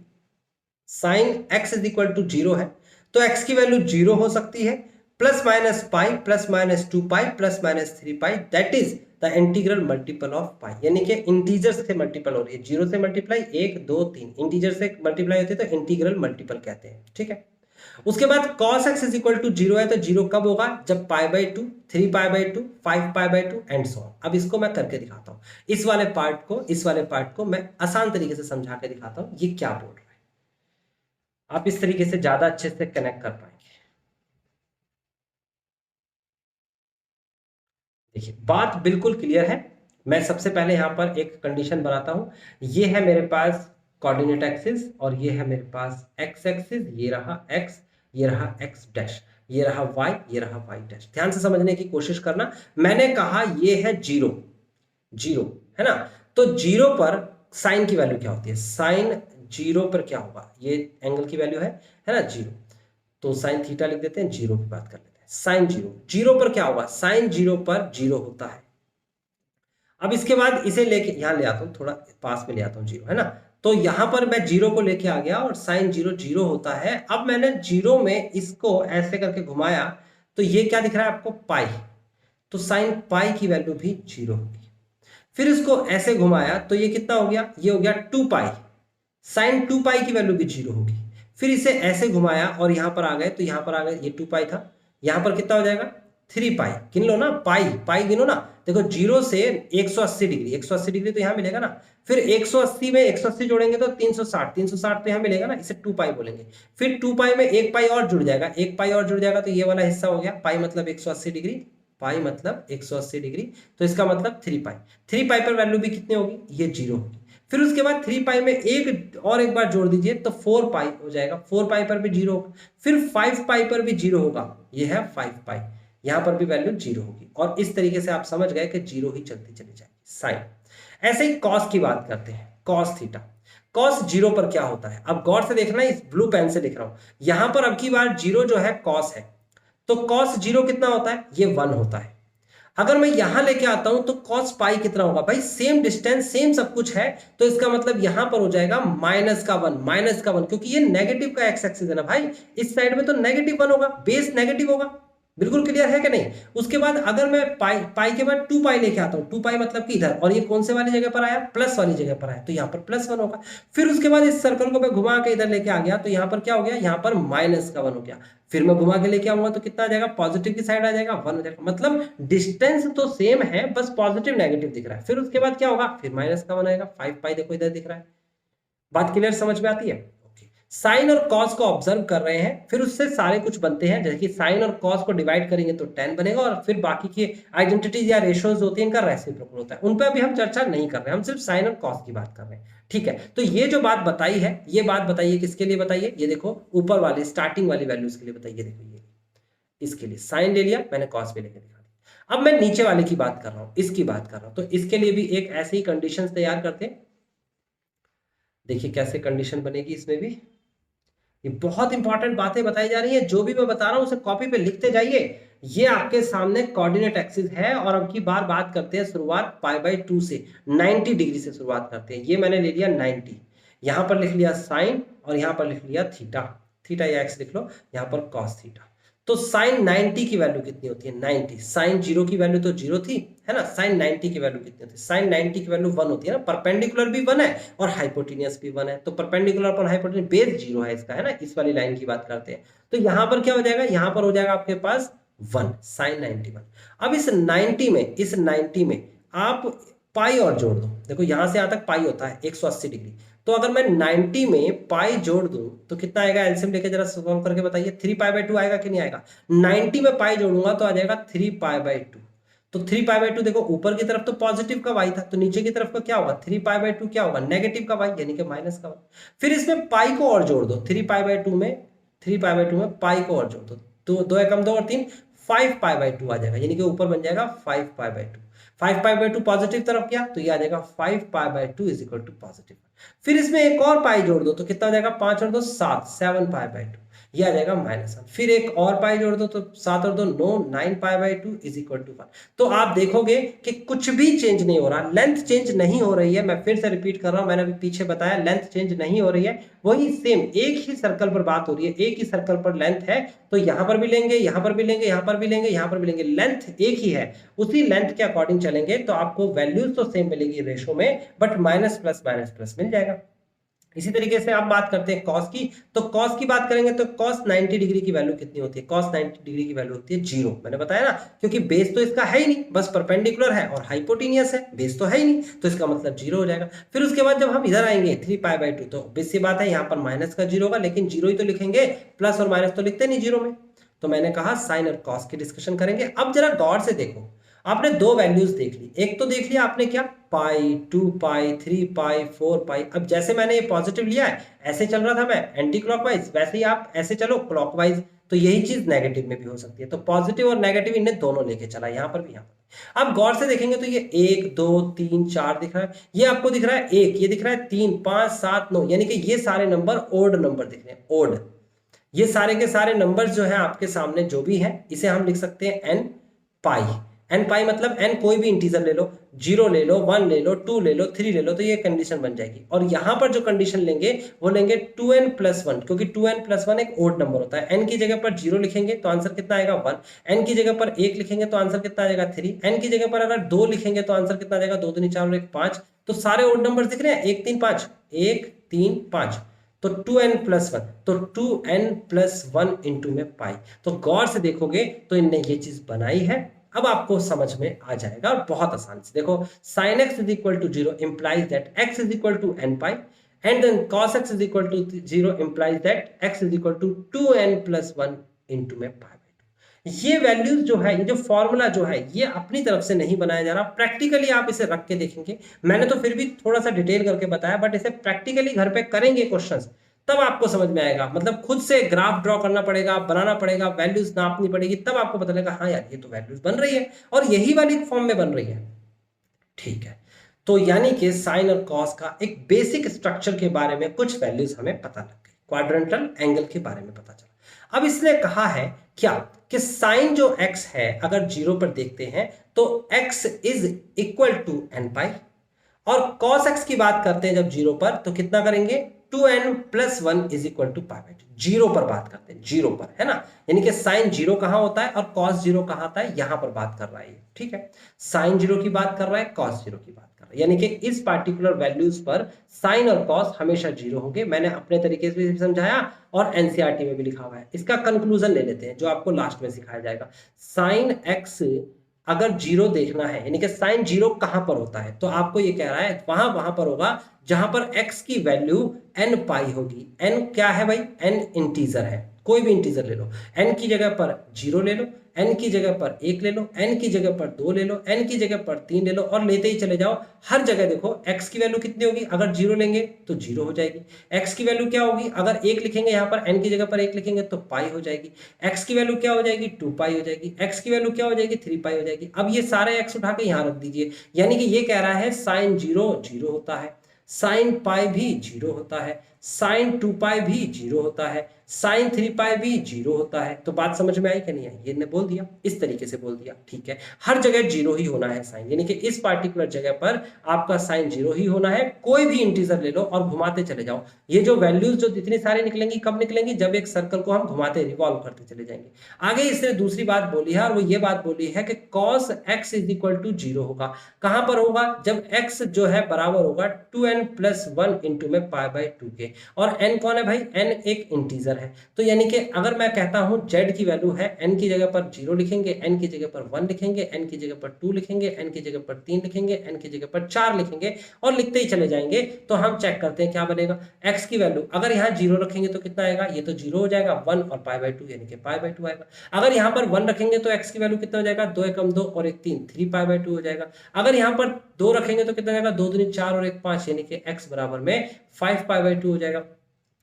sine x is equal to 0 है, तो x की वैल्यू 0 हो सकती है, plus minus pi, plus minus 2 pi, plus minus 3 pi, that is the integral multiple of pi. यानी कि इंटीजर से मल्टीपल हो रही है, 0 से मल्टीप्लाई 1 2 3, इंटीजर से मल्टीप्लाई होती है तो इंटीग्रल मल्टीपल कहते हैं। ठीक है, उसके बाद cos x is equal to 0 है, तो 0 कब होगा, जब pi by 2, 3 pi by 2, 5 pi by 2 and so on. अब इसको मैं करके दिखाता हूं, इस वाले पार्ट को मैं आसान तरीके से समझा के दिखाता हूं ये क्या बोल रहा है, आप इस तरीके से ज्यादा अच्छे से कनेक्ट कर पाएंगे। देखिए बात बिल्कुल क्लियर है। मैं सबसे पहले यहां पर एक कंडीशन बनाता हूं, ये है मेरे पास कोऑर्डिनेट एक्सिस और ये है मेरे पास एक्स एक्सिस, ये रहा एक्स, ये रहा एक्स डैश, ये रहा वाई, ये रहा वाई डैश। ध्यान से समझने की कोशिश करना, मैंने कहा ये है 0 0 है ना, तो 0 पर साइन की वैल्यू क्या होती है, साइन 0 पर क्या होगा, ये एंगल की वैल्यू है ना 0, तो साइन थीटा लिख देते हैं, 0 की बात कर लेते हैं। साइन 0 पर क्या होगा, साइन 0 पर 0 होता है। अब इसके बाद इसे लेके यहां ले आता हूं, थोड़ा पास में ले आता हूं 0 है ना, तो यहां पर मैं 0 को लेके आ गया और साइन 0 0 होता है। अब मैंने 0 में इसको ऐसे करके घुमाया तो ये क्या दिख रहा है आपको, पाई, तो साइन पाई की वैल्यू भी 0 होगी। फिर इसको ऐसे घुमाया तो ये कितना हो गया, ये हो गया 2 पाई, साइन 2 पाई की वैल्यू भी 0 होगी। फिर इसे ऐसे घुमाया और यहां पर आ गए, तो यहां पर आ गए, ये 2 पाई था, यहां पर कितना हो जाएगा 3 पाई, गिन लो ना, पाई पाई गिनो ना, देखो 0 से 180 डिग्री, 180 डिग्री तो यहां मिलेगा ना, फिर 180 में 180 जोड़ेंगे तो 360, 360 तो यहां मिलेगा ना, इसे 2 पाई बोलेंगे। फिर 2 पाई में 1 पाई और जुड़ जाएगा, 1 पाई और जुड़ जाएगा तो ये वाला हिस्सा हो गया, पाई मतलब 180 डिग्री, पाई मतलब 180 डिग्री, तो इसका मतलब 3 पाई। 3 पाई पर वैल्यू भी कितनी होगी, ये 0 होगी। फिर उसके बाद 3 पाई में एक बार जोड़ दीजिए तो 4 पाई हो जाएगा, 4 पाई पर भी 0 होगा। फिर 5 पाई पर भी 0 होगा, ये है 5 पाई, यहां पर भी वैल्यू 0 होगी। और इस तरीके से आप समझ गए कि 0 ही चलती चली जाएगी साइन। ऐसे ही कॉस की बात करते हैं, कॉस थीटा, कॉस 0 पर क्या होता है, अब गौर से देखना, इस ब्लू पेन से लिख रहा हूं, यहां पर अब की बार 0 जो है कॉस है, तो कॉस 0 कितना होता है, ये 1 होता है। अगर मैं यहां लेके आता हूं तो cos पाई कितना होगा, भाई सेम डिस्टेंस सेम सब कुछ है, तो इसका मतलब यहां पर हो जाएगा माइनस का 1, माइनस का 1, क्योंकि ये नेगेटिव का एक्स एक्सिस है ना भाई, इस साइड में तो नेगेटिव 1 होगा, बेस नेगेटिव होगा। बिल्कुल क्लियर है कि नहीं। उसके बाद अगर मैं पाई, पाई के बाद 2 पाई लेके आता हूं, 2 पाई मतलब कि इधर, और ये कौन से वाली जगह पर आया, प्लस वाली जगह पर आया, तो यहां पर प्लस 1 होगा। फिर उसके बाद इस सर्कल को मैं घुमा के इधर लेके आ गया तो यहां पर क्या हो गया, यहां पर माइनस का 1 हो गया। फिर मैं घुमा के लेके आऊंगा तो कितना आ जाएगा, पॉजिटिव की साइड आ जाएगा, 1 हो जाएगा। मतलब डिस्टेंस तो सेम है, बस पॉजिटिव नेगेटिव दिख रहा है। फिर उसके बाद क्या होगा, फिर माइनस का 1 आएगा, 5 पाई देखो इधर दिख रहा है। बात क्लियर समझ में आती है। साइन और कॉस को ऑब्जर्व कर रहे हैं, फिर उससे सारे कुछ बनते हैं, जैसे कि साइन और कॉस को डिवाइड करेंगे तो tan बनेगा, और फिर बाकी की आइडेंटिटीज या रेशियोज होती हैं, इनका रेसिप्रोकल होता है, उन पर अभी हम चर्चा नहीं कर रहे हैं, हम सिर्फ साइन और कॉस की बात कर रहे हैं। ठीक है, तो ये जो बात बताई है, ये बात बताइए किसके लिए बताइए, ये देखो ऊपर वाली स्टार्टिंग वाली वैल्यूज के लिए बताइए। देखो ये इसके लिए साइन ले लिया मैंने, कॉस भी लेके दिखा दिया। अब मैं नीचे वाले की बात कर रहा हूं, इसकी बात कर रहा हूं, तो इसके लिए भी एक ऐसे ही कंडीशन तैयार करते हैं। देखिए कैसे कंडीशन बनेगी इसमें भी, ये बहुत इंपॉर्टेंट बातें बताई जा रही है, जो भी मैं बता रहा हूं उसे कॉपी पे लिखते जाइए। ये आपके सामने कोऑर्डिनेट एक्सिस है, और अब की बार बात करते हैं शुरुआत पाई बाई 2 से, 90 डिग्री से शुरुआत करते हैं। ये मैंने ले लिया 90, यहां पर लिख लिया साइन और यहां पर लिख लिया थीटा, थीटा या एक्स लिख लो, यहां पर कॉस थीटा। तो साइन 90 की वैल्यू कितनी होती है, 90, साइन 0 की वैल्यू तो 0 थी है ना, साइन 90 की वैल्यू कितनी होती है, साइन 90 की वैल्यू 1 होती है ना, परपेंडिकुलर भी 1 है और हाइपोटेनियस भी 1 है, तो परपेंडिकुलर पर हाइपोटेनियस बेस 0 है इसका, है ना, इस वाली लाइन की बात करते हैं। तो यहां पर क्या हो जाएगा, यहां पर हो जाएगा आपके पास 1, साइन 91। अब इस 90 में आप पाई और जोड़ दो, देखो यहां से यहां तक पाई होता है 180 डिग्री, तो अगर मैं 90 में पाई जोड़ दूं तो कितना आएगा, एलसीएम लेके जरा सॉल्व करके बताइए, 3 पाई बाई 2 आएगा कि नहीं आएगा। 90 में पाई जोड़ूंगा तो आ जाएगा 3 पाई बाई 2, तो 3 पाई बाई 2 देखो ऊपर की तरफ तो पॉजिटिव का y था, तो नीचे की तरफ का क्या होगा, 3 पाई बाई 2 क्या होगा, नेगेटिव का y यानी कि माइनस का y। फिर इसमें पाई को और जोड़ दो, 3 पाई बाई 2 में, 3 पाई बाई 2 में पाई को और जोड़ दो, तो 2 एकम 2 और 3, 5 पाई बाई 2 आ जाएगा, यानी कि ऊपर बन जाएगा 5 pi by 2। 5 pi by 2 positive तरफ गया तो ये आ जाएगा 5 pi by 2 is equal to positive. फिर इसमें एक और पाई जोड़ दो तो कितना हो जाएगा, 5 और 2 7, 7 पाई बाई 2। ये आ जाएगा -1। फिर एक और पाई जोड़ दो तो 7 और 2 9, 9 pi by 2 is equal to 1। तो आप देखोगे कि कुछ भी चेंज नहीं हो रहा, लेंथ चेंज नहीं हो रही है। मैं फिर से रिपीट कर रहा हूं, मैंने अभी पीछे बताया लेंथ चेंज नहीं हो रही है, वही सेम एक ही सर्कल पर बात हो रही है, एक ही सर्कल पर लेंथ है। तो यहां पर भी लेंगे, यहां पर भी लेंगे, यहां पर भी लेंगे, यहां पर भी लेंगे, लेंथ एक ही है, उसी लेंथ के अकॉर्डिंग चलेंगे तो आपको वैल्यूज तो सेम मिलेगी रेशो में, बट माइनस प्लस मिल जाएगा। इसी तरीके से आप बात करते हैं कॉस की, तो कॉस की बात करेंगे तो कॉस 90 डिग्री की वैल्यू कितनी होती है? कॉस 90 डिग्री की वैल्यू होती है 0। मैंने बताया ना, क्योंकि बेस तो इसका है ही नहीं, बस परपेंडिकुलर है और हाइपोटेनियस है, बेस तो है ही नहीं, तो इसका मतलब 0 हो जाएगा। फिर उसके बाद जब हम इधर आएंगे 3 पाई बाई 2, तो ऑब्वियस सी बात है यहाँ पर माइनस का 0 होगा, लेकिन 0 ही तो लिखेंगे, प्लस और माइनस तो लिखते नहीं 0 में। तो मैंने कहा साइन और कॉस की डिस्कशन करेंगे। अब जरा गौर से देखो, आपने दो वैल्यूज देख ली, एक तो देख लिया आपने क्या, पाई, 2 पाई, 3 पाई, 4 पाई। अब जैसे मैंने ये पॉजिटिव लिया है, ऐसे चल रहा था मैं एंटी क्लॉकवाइज, वैसे ही आप ऐसे चलो क्लॉकवाइज, तो यही चीज नेगेटिव में भी हो सकती है। तो पॉजिटिव और नेगेटिव इन्हें दोनों लेके चला, यहां पर भी यहां पर। अब गौर से देखेंगे तो ये 1 2 3 4 दिख रहा है, ये आपको दिख रहा है 1, ये दिख रहा है 3 5 7 9, यानी कि ये सारे नंबर ओड नंबर दिख रहे हैं, ओड। ये सारे के सारे नंबर्स जो है आपके सामने जो भी है, इसे हम लिख सकते हैं एन पाई। एन पाई मतलब एन कोई भी इंटीजर ले लो, 0 ले लो, 1 ले लो, 2 ले लो, 3 ले लो, तो ये कंडीशन बन जाएगी। और यहां पर जो कंडीशन लेंगे वो लेंगे 2n प्लस 1, क्योंकि 2n प्लस 1 एक ओड नंबर होता है। n की जगह पर 0 लिखेंगे तो आंसर कितना आएगा 1, n की जगह पर 1 लिखेंगे तो आंसर कितना आ जाएगा 3, n की जगह पर अगर 2 लिखेंगे तो आंसर कितना आ जाएगा 2 दूनी 4 और 1 5। तो सारे ओड नंबर दिख रहे हैं, 1 3 5, 1 3 5, तो 2n प्लस 1, तो 2n प्लस 1 इंटू में पाई। तो गौर से देखोगे तो इनने ये चीज बनाई है। अब आपको समझ में आ जाएगा और बहुत आसान से देखो, sin x is equal to 0 implies that x is equal to n pi, and then cos x is equal to 0 implies that x is equal to 2n plus 1 into में पाई। ये वैल्यूज जो है, ये जो formula जो है, ये अपनी तरफ से नहीं बनाया जा रहा, प्रैक्टिकली आप इसे रख के देखेंगे। मैंने तो फिर भी थोड़ा सा डिटेल करके बताया, बट इसे प्रैक्टिकली घर पे करेंगे क्वेश्चंस, तब आपको समझ में आएगा। मतलब खुद से ग्राफ ड्रॉ करना पड़ेगा, बनाना पड़ेगा, वैल्यूज नापनी पड़ेगी, तब आपको पता लगेगा हाँ यार ये तो वैल्यूज बन रही है और यही वाली फॉर्म में बन रही है। ठीक है, तो यानी कि साइन और कॉस का एक बेसिक स्ट्रक्चर के बारे में कुछ वैल्यूज हमें पता लग गई, क्वाड्रेंटल एंगल के बारे में पता चला। अब इसने कहा है क्या कि साइन जो x है, अगर 0 पर देखते हैं तो x is equal to n pi, और cos x की बात करते हैं जब 0 पर तो कितना करेंगे 2n plus 1 is equal to pi by 2। 0 पर बात करते हैं, 0 पर, है ना, यानी कि साइन 0 कहां होता है और cos 0 कहां आता है, यहां पर बात कर रहा है। ठीक है, साइन 0 की बात कर रहा है, cos 0 की बात कर रहा है, यानी कि इस पार्टिकुलर वैल्यूज पर साइन और cos हमेशा 0 होंगे। मैंने अपने तरीके से भी समझाया और एनसीईआरटी में भी लिखा हुआ है। इसका कंक्लूजन ले लेते हैं जो आपको लास्ट में सिखाया जाएगा। साइन x अगर 0 देखना है, यानी कि साइन 0 कहां पर होता है, तो आपको ये कह रहा है वहां पर होगा जहां पर x की वैल्यू n पाई होगी। n क्या है भाई, n इंटीजर है, कोई भी इंटीजर ले लो, n की जगह पर 0 ले लो, n की जगह पर 1 ले लो, n की जगह पर 2 ले लो, n की जगह पर 3 ले लो, और लेते ही चले जाओ। हर जगह देखो x की वैल्यू कितनी होगी, अगर 0 लेंगे तो 0 हो जाएगी। x की वैल्यू क्या होगी, अगर 1 लिखेंगे यहाँ पर, n की जगह पर 1 लिखेंगे तो पाई हो जाएगी। x की वैल्यू क्या हो जाएगी, 2 पाई हो जाएगी। x की वैल्यू क्या हो जाएगी, 3 पाई हो जाएगी। अब ये सारे x उठा के यहाँ रख दीजिए, यानी कि ये कह रहा है साइन 0 0 होता है, साइन पाई भी 0 होता है, साइन 2 पाई भी 0 होता है, साइन 3 पाई भी 0 होता है। तो बात समझ में आई कि नहीं आई, ये ने बोल दिया, इस तरीके से बोल दिया। ठीक है, हर जगह 0 ही होना है साइन, यानी कि इस पार्टिकुलर जगह पर आपका साइन 0 ही होना है। कोई भी इंटीजर ले लो और घुमाते चले जाओ। ये जो वैल्यूज जो इतनी सारी निकलेंगी, कब निकलेंगी, जब एक सर्कल को हम घुमाते रिवॉल्व करते चले जाएंगे। आगे इसने दूसरी बात बोली है, और वो ये बात बोली है कि cos x is equal to 0 होगा। कहां पर होगा, जब x जो है बराबर होगा 2n प्लस 1 इंटू में पाई बाई 2 के। और n कौन है भाई, n एक इंटीजर है। तो यानी कि अगर मैं कहता हूं z की वैल्यू है, n की जगह पर 0 लिखेंगे, n की जगह पर 1 लिखेंगे, n की जगह पर 2 लिखेंगे, n की जगह पर 3 लिखेंगे, n की जगह पर 4 लिखेंगे, और लिखते ही चले जाएंगे। तो हम चेक करते हैं क्या बनेगा। x की वैल्यू अगर यहाँ 0 रखेंगे तो कितना आएगा, ये तो 0 हो जाएगा, 1 और पाई बाई 2 यानी कि पाई बाई 2 आएगा। अगर यहाँ पर 1 रखेंगे तो x की वैल्यू कितना हो जाएगा, 2 एकम 2 और 1 3, 3 पाई बाई 2 हो जाएगा। अगर यहाँ पर 2 रखेंगे तो कितना जाएगा, 2 दूनी 4 और 1 5, यानी कि x बराबर में 5 पाई बाई 2 हो जाएगा।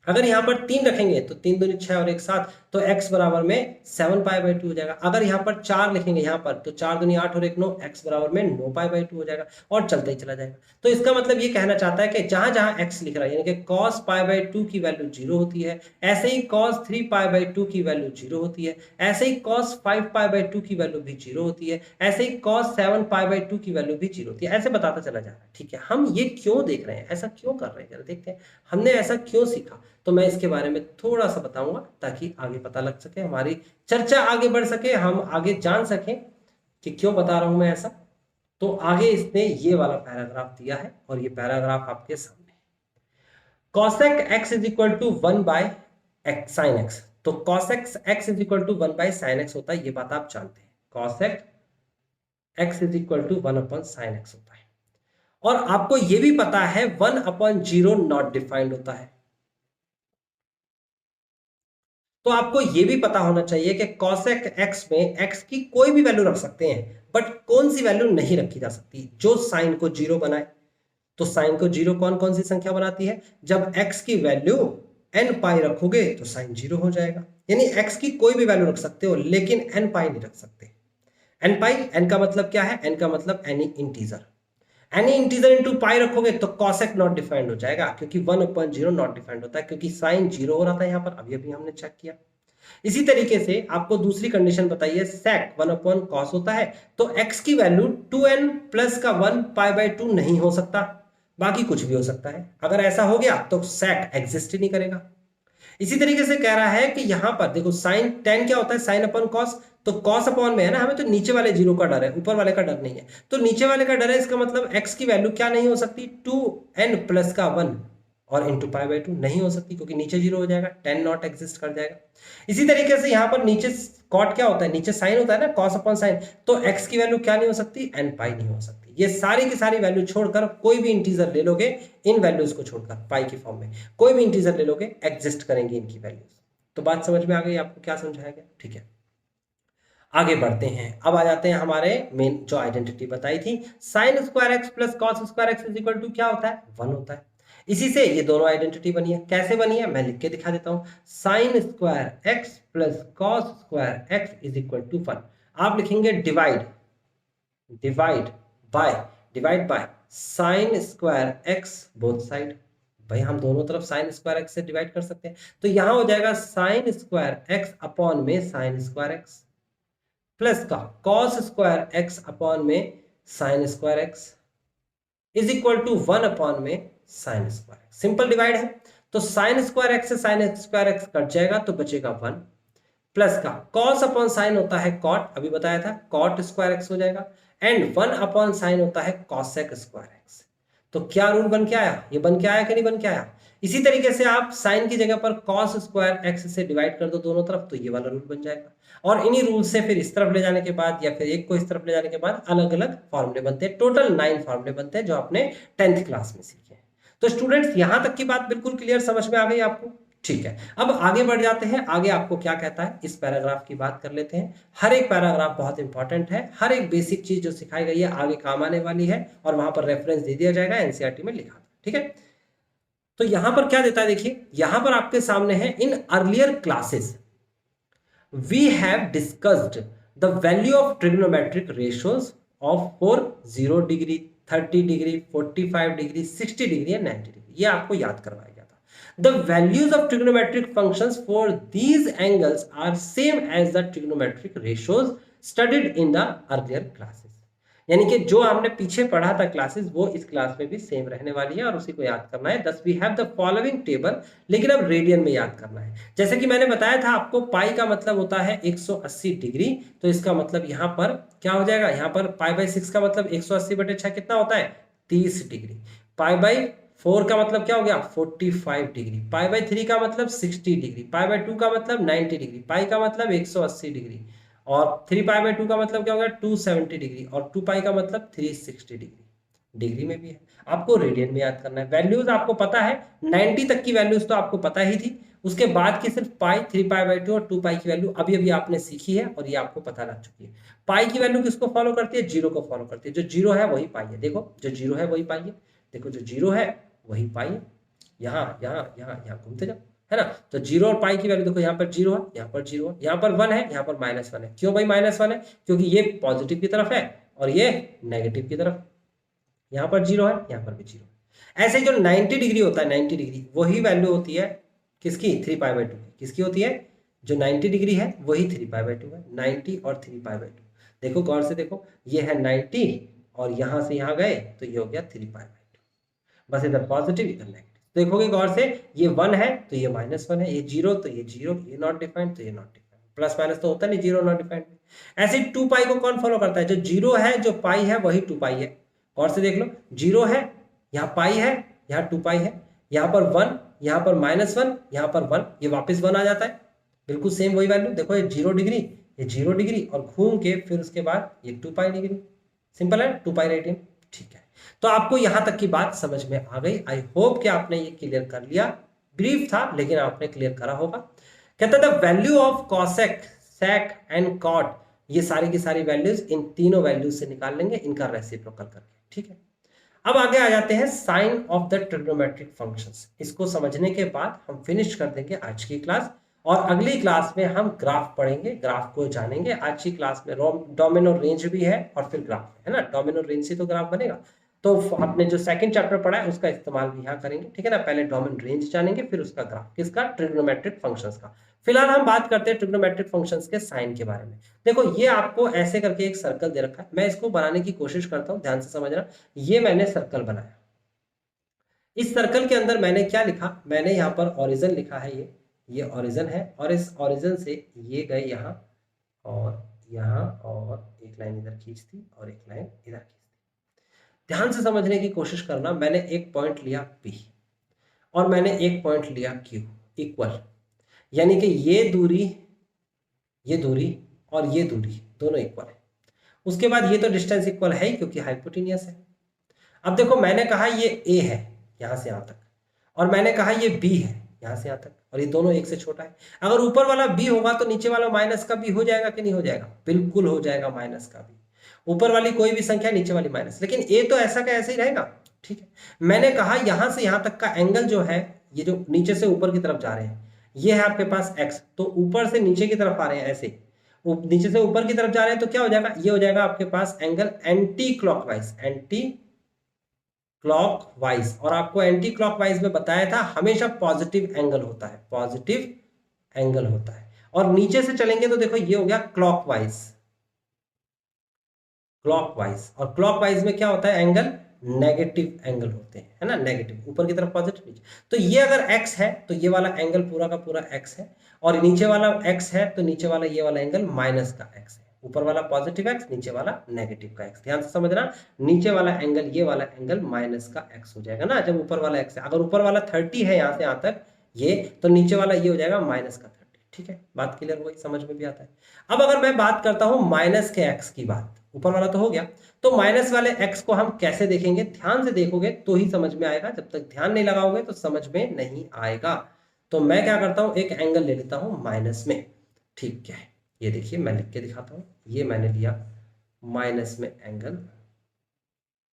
अगर यहाँ पर 3 रखेंगे तो 3 दूनी 6 और 1 7, तो x बराबर में 7π/2 हो जाएगा। अगर यहाँ पर 4 लिखेंगे यहाँ पर, तो 4 दूनी 8 और 1 9, x बराबर में 9π/2 हो जाएगा, और चलता ही चला जाएगा। तो इसका मतलब ये कहना चाहता है कि जहां जहां x लिख रहा है, यानी कि cos π/2 की वैल्यू 0 होती है, ऐसे ही cos 3π/2 की वैल्यू 0 होती है, ऐसे ही cos 5π/2 की वैल्यू भी 0 होती है, ऐसे ही cos 7π/2 की वैल्यू भी 0 होती है। ऐसे बताता चला जा रहा है। ठीक है, हम ये क्यों देख रहे हैं, ऐसा क्यों कर रहे हैं, जरा देखते हैं हमने ऐसा क्यों सीखा। तो मैं इसके बारे में थोड़ा सा बताऊंगा ताकि आगे पता लग सके, हमारी चर्चा आगे बढ़ सके, हम आगे जान सकें कि क्यों बता रहा हूं मैं ऐसा। तो आगे इसने ये वाला पैराग्राफ दिया है, और ये पैराग्राफ आपके सामने cosec x is equal to 1/x sin x। तो cosec x is equal to 1/sin x होता है, ये बात आप जानते हैं। cosec x is equal to 1/sin x होता है, और आपको ये भी पता है 1/0 नॉट डिफाइंड होता है। तो आपको ये भी पता होना चाहिए कि cosec x में x की कोई भी वैल्यू रख सकते हैं, बट कौन सी वैल्यू नहीं रखी जा सकती, जो साइन को 0 बनाए। तो साइन को 0 कौन कौन सी संख्या बनाती है, जब x की वैल्यू nπ रखोगे तो साइन 0 हो जाएगा। यानी x की कोई भी वैल्यू रख सकते हो, लेकिन nπ नहीं रख सकते। nπ, n का मतलब क्या है, n का मतलब any integer. Any integer into pi रखोगे तो कॉसेक नॉट डिफाइंड हो जाएगा, क्योंकि 1/0 नॉट डिफाइंड होता है, क्योंकि साइन 0 हो रहा था यहाँ पर, अभी अभी हमने चेक किया। इसी तरीके से आपको दूसरी कंडीशन बताइए, sec 1/cos होता है, तो x की वैल्यू 2n प्लस का 1π/2 नहीं हो सकता, बाकी कुछ भी हो सकता है। अगर ऐसा हो गया तो sec एग्जिस्ट ही नहीं करेगा। इसी तरीके से कह रहा है कि यहां पर देखो साइन tan क्या होता है, साइन अपॉन कॉस, तो कॉस अपॉन में है ना, हमें तो नीचे वाले 0 का डर है, ऊपर वाले का डर नहीं है। तो नीचे वाले का डर है, इसका मतलब x की वैल्यू क्या नहीं हो सकती, 2n प्लस का 1 और इंटू π/2 नहीं हो सकती, क्योंकि नीचे 0 हो जाएगा, tan नॉट एग्जिस्ट कर जाएगा। इसी तरीके से यहाँ पर नीचे कॉट क्या होता है, नीचे साइन होता है ना, कॉस अपॉन साइन, तो x की वैल्यू क्या नहीं हो सकती, nπ नहीं हो सकती। ये सारी की सारी वैल्यू छोड़कर कोई भी इंटीजर ले लोगे, इन वैल्यूज को छोड़कर पाई की फॉर्म में कोई भी इंटीजर ले लोगे, एग्जिस्ट करेंगे इनकी वैल्यूज। तो बात समझ में आ गई आपको, क्या समझाया गया। ठीक है, आगे बढ़ते हैं। अब आ जाते हैं हमारे मेन जो आइडेंटिटी बताई थी, sine square x plus cos square x is equal to क्या होता है, 1 होता है। इसी से ये दोनों आइडेंटिटी बनी है। कैसे बनी है, मैं लिख के दिखा देता हूं, sine square x plus cos square x is equal to 1। आप लिखेंगे divide divide by sine square x both side. भाई हम दोनों तरफ साइन स्क्वायर एक्स से डिवाइड कर सकते हैं, तो यहां हो जाएगा साइन स्क्वायर एक्स अपॉन में साइन स्क्वायर एक्स, प्लस का कॉस स्क्वायर एक्स अपॉन में sine square x is equal to 1 upon में sine square x. Simple divide है, तो साइन स्क्वायर एक्स से साइन स्क्वायर एक्स कट जाएगा, तो बचेगा 1, प्लस का कॉस अपॉन साइन होता है कॉट, अभी बताया था, कॉट स्क्वायर एक्स हो जाएगा, एंड 1 अपॉन साइन होता है कॉसेक स्क्वायर एक्स। तो क्या रूल बन के आया, ये बन के आया कि नहीं बन के आया। इसी तरीके से आप साइन की जगह पर कॉस स्क्वायर एक्स से डिवाइड कर दो दोनों तरफ, तो ये वाला रूल बन जाएगा। और इन्हीं रूल से फिर इस तरफ ले जाने के बाद, या फिर एक को इस तरफ ले जाने के बाद अलग अलग फॉर्मूले बनते हैं। टोटल 9 फॉर्मूले बनते हैं, जो आपने 10th क्लास में सीखे हैं। तो स्टूडेंट्स, यहां तक की बात बिल्कुल क्लियर समझ में आ गई आपको। ठीक है, अब आगे बढ़ जाते हैं। आगे आपको क्या कहता है, इस पैराग्राफ की बात कर लेते हैं। हर एक पैराग्राफ बहुत इंपॉर्टेंट है, हर एक बेसिक चीज जो सिखाई गई है आगे काम आने वाली है, और वहां पर रेफरेंस दे दिया जाएगा, एनसीईआरटी में लिखा। ठीक है, तो यहां पर क्या देता है, देखिए यहां पर आपके सामने है, in earlier classes we have discussed the value of trigonometric ratios of for 0 degree, 30 degree, 45 degree, 60 degree and 90 degree। ये आपको याद करवाया गया था। The values of trigonometric functions for these angles are same as the trigonometric ratios studied in the earlier classes। यानी कि जो हमने पीछे पढ़ा था क्लासेस, वो इस क्लास में भी सेम रहने वाली है, और उसी को याद करना है। Thus we have the following table, लेकिन अब रेडियन में याद करना है। जैसे कि मैंने बताया था आपको, पाई का मतलब होता है 180 डिग्री, तो इसका मतलब यहाँ पर क्या हो जाएगा, यहाँ पर π/6 का मतलब 180/6 कितना होता है, 30 डिग्री। π/4 का मतलब क्या हो गया, 45 डिग्री। π/3 का मतलब 60 डिग्री। π/2 का मतलब 90 डिग्री। पाई का मतलब 180 डिग्री, और 3π/2 का मतलब क्या होगा, 270 डिग्री, और 2π का मतलब 360 डिग्री। डिग्री में भी है, आपको रेडियन में याद करना है। वैल्यूज आपको पता है, 90 तक की वैल्यूज तो आपको पता ही थी, उसके बाद की सिर्फ पाई, 3π/2 और 2π की वैल्यू अभी अभी आपने सीखी है, और ये आपको पता लग चुकी है। पाई की वैल्यू किसको फॉलो करती है, 0 को फॉलो करती है। जो 0 है वही पाई है, देखो जो 0 है वही पाई है, देखो जो 0 है वही पाई है। यहाँ यहाँ यहाँ यहाँ घूमते जाओ, है ना। तो 0 और पाई की वैल्यू देखो, यहाँ पर 0 है, यहाँ पर 0 है, यहाँ पर 1 है, यहाँ पर -1 है। क्यों भाई -1 है? क्योंकि ये पॉजिटिव की तरफ है और ये नेगेटिव की तरफ। यहाँ पर 0 है, यहाँ पर भी 0 है। ऐसे जो 90 डिग्री होता है, 90 डिग्री वही वैल्यू होती है किसकी? 3π/2। किसकी होती है? जो 90 डिग्री है वही 3π/2 है। 90 और 3π/2 देखो गौर से देखो, ये है 90 और यहाँ से यहाँ गए तो ये हो गया 3π/2। बस इधर पॉजिटिव इधर नेगेटिव। देखोगे गौर से, ये 1 है तो ये -1 है, ये 0 तो ये 0, ये नॉट डिफाइंड तो ये नॉट डिफाइंड। प्लस माइनस तो होता नहीं 0 नॉट डिफाइंड। ऐसे 2π को कौन फॉलो करता है? जो 0 है, जो पाई है वही 2π है। गौर से देख लो, 0 है, यहाँ पाई है, यहाँ 2π है, यहाँ पर 1, यहाँ पर -1, यहाँ पर 1, ये वापस 1 आ जाता है। बिल्कुल सेम वही वैल्यू। देखो ये 0 डिग्री, ये 0 डिग्री और घूम के फिर उसके बाद ये 2π डिग्री। सिंपल है, 2π रेडियन। ठीक है, तो आपको यहां तक की बात समझ में आ गई। आई होप कि आपने ये क्लियर कर लिया। ब्रीफ था लेकिन आपने क्लियर करा होगा। कहता था value of cosec, sec and cot, ये सारी की सारी वैल्यूज इन तीनों वैल्यूज से निकाल लेंगे इनका रेसिप्रोकल करके। ठीक है, अब आगे आ जाते हैं sign of the trigonometric functions. इसको समझने के बाद हम फिनिश कर देंगे आज की क्लास और अगली क्लास में हम ग्राफ पढ़ेंगे, ग्राफ को जानेंगे। आज की क्लास में डोमेन और रेंज भी है और फिर ग्राफ है ना। डोमेन और रेंज से तो ग्राफ बनेगा, तो आपने जो सेकंड चैप्टर पढ़ा है उसका इस्तेमाल भी यहाँ करेंगे। ठीक है ना, पहले डोमेन रेंज जानेंगे फिर उसका ग्राफ, किसका? ट्रिग्नोमेट्रिक फंक्शंस का। फिलहाल हम बात करते हैं ट्रिग्नोमेट्रिक फंक्शंस के साइन के बारे में। देखो ये आपको ऐसे करके एक सर्कल दे रखा है, मैं इसको बनाने की कोशिश करता हूँ, ध्यान से समझना। ये मैंने सर्कल बनाया, इस सर्कल के अंदर मैंने क्या लिखा? मैंने यहाँ पर ओरिजिन लिखा है, ये ओरिजिन है और इस ओरिजिन से ये गए यहाँ और एक लाइन इधर खींचती और एक लाइन इधर खींचती। ध्यान से समझने की कोशिश करना। मैंने एक पॉइंट लिया P और मैंने एक पॉइंट लिया Q इक्वल, यानी कि ये दूरी और ये दूरी दोनों इक्वल है। उसके बाद ये तो डिस्टेंस इक्वल है ही क्योंकि हाइपोटेनियस है। अब देखो मैंने कहा ये A है यहां से यहां तक और मैंने कहा ये B है यहां से यहां तक और ये दोनों एक से छोटा है। अगर ऊपर वाला B होगा तो नीचे वाला माइनस का B हो जाएगा कि नहीं हो जाएगा? बिल्कुल हो जाएगा माइनस का B। ऊपर वाली कोई भी संख्या, नीचे वाली माइनस, लेकिन A तो ऐसा का ऐसे ही रहेगा। ठीक है, मैंने कहा यहां से यहां तक का एंगल जो है, ये जो नीचे से ऊपर की तरफ जा रहे हैं, ये है आपके पास x, तो ऊपर से नीचे की तरफ आ रहे हैं ऐसे, नीचे से ऊपर की तरफ जा रहे हैं तो क्या हो जाएगा? ये हो जाएगा आपके पास एंगल एंटी क्लॉकवाइज। और आपको एंटी क्लॉकवाइज में बताया था हमेशा पॉजिटिव एंगल होता है, पॉजिटिव एंगल होता है। और नीचे से चलेंगे तो देखो ये हो गया क्लॉकवाइज, और क्लॉकवाइज में क्या होता है? एंगल नेगेटिव एंगल होते हैं, है ना, नेगेटिव, ऊपर की तरफ पॉजिटिव, नीचे। तो ये अगर x है तो ये वाला एंगल पूरा का पूरा x है और नीचे वाला x है तो नीचे वाला ये वाला एंगल माइनस का x है। ऊपर वाला पॉजिटिव x, नीचे वाला नेगेटिव का x। ध्यान से समझना, नीचे वाला एंगल, ये वाला एंगल माइनस का x हो जाएगा ना, जब ऊपर वाला x है। अगर ऊपर वाला 30 है यहाँ से यहाँ तक ये, तो नीचे वाला ये हो जाएगा माइनस का 30। ठीक है, बात क्लियर हुई, समझ में भी आता है। अब अगर मैं बात करता हूं माइनस के x की बात, ऊपर वाला तो हो गया, तो माइनस वाले x को हम कैसे देखेंगे? ध्यान से देखोगे तो ही समझ में आएगा, जब तक ध्यान नहीं लगाओगे तो समझ में नहीं आएगा। तो मैं क्या करता हूं, एक एंगल ले लेता हूं माइनस में। ठीक है, ये देखिए मैं लिख के दिखाता हूं, ये मैंने लिया माइनस में एंगल,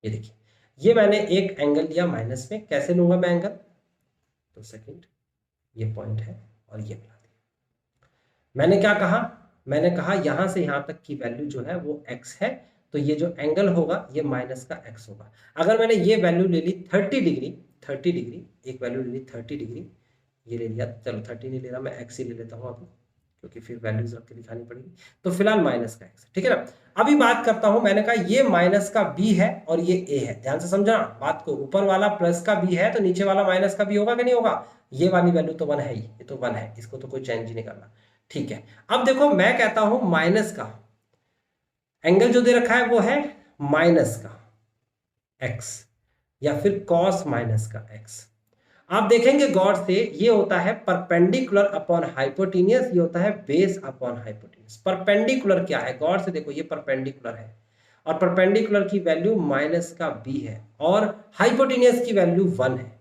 ये देखिए ये मैंने एक एंगल लिया माइनस में। कैसे लूंगा मैं एंगल? तो सेकंड, ये पॉइंट है और ये मिला दिया। मैंने क्या कहा? मैंने कहा यहां से यहां तक की वैल्यू जो है वो x है, तो ये जो एंगल होगा ये माइनस का x होगा। अगर मैंने ये वैल्यू ले ली 30 डिग्री, एक वैल्यू ले ली 30 डिग्री, ये ले लिया, चलो 30 नहीं ले रहा मैं, x ही ले लेता हूँ अभी, क्योंकि फिर वैल्यूज रख के दिखानी पड़ेगी। तो फिलहाल माइनस का x, ठीक है ना। अभी बात करता हूं, मैंने कहा ये माइनस का b है और ये a है। ध्यान से समझना बात को, ऊपर वाला प्लस का b है तो नीचे वाला माइनस का b होगा कि नहीं होगा? ये वाली वैल्यू तो 1 है ही, ये तो 1 है, इसको तो कोई चेंज ही नहीं करना। ठीक है, अब देखो मैं कहता हूं माइनस का एंगल जो दे रखा है वो है माइनस का x या फिर कॉस माइनस का x। आप देखेंगे गौर से, ये होता है परपेंडिकुलर अपॉन हाइपोटेनियस, ये होता है बेस अपॉन हाइपोटेनियस। परपेंडिकुलर क्या है? गौर से देखो, ये परपेंडिकुलर है और परपेंडिकुलर की वैल्यू माइनस का b है और हाइपोटेनियस की वैल्यू 1 है।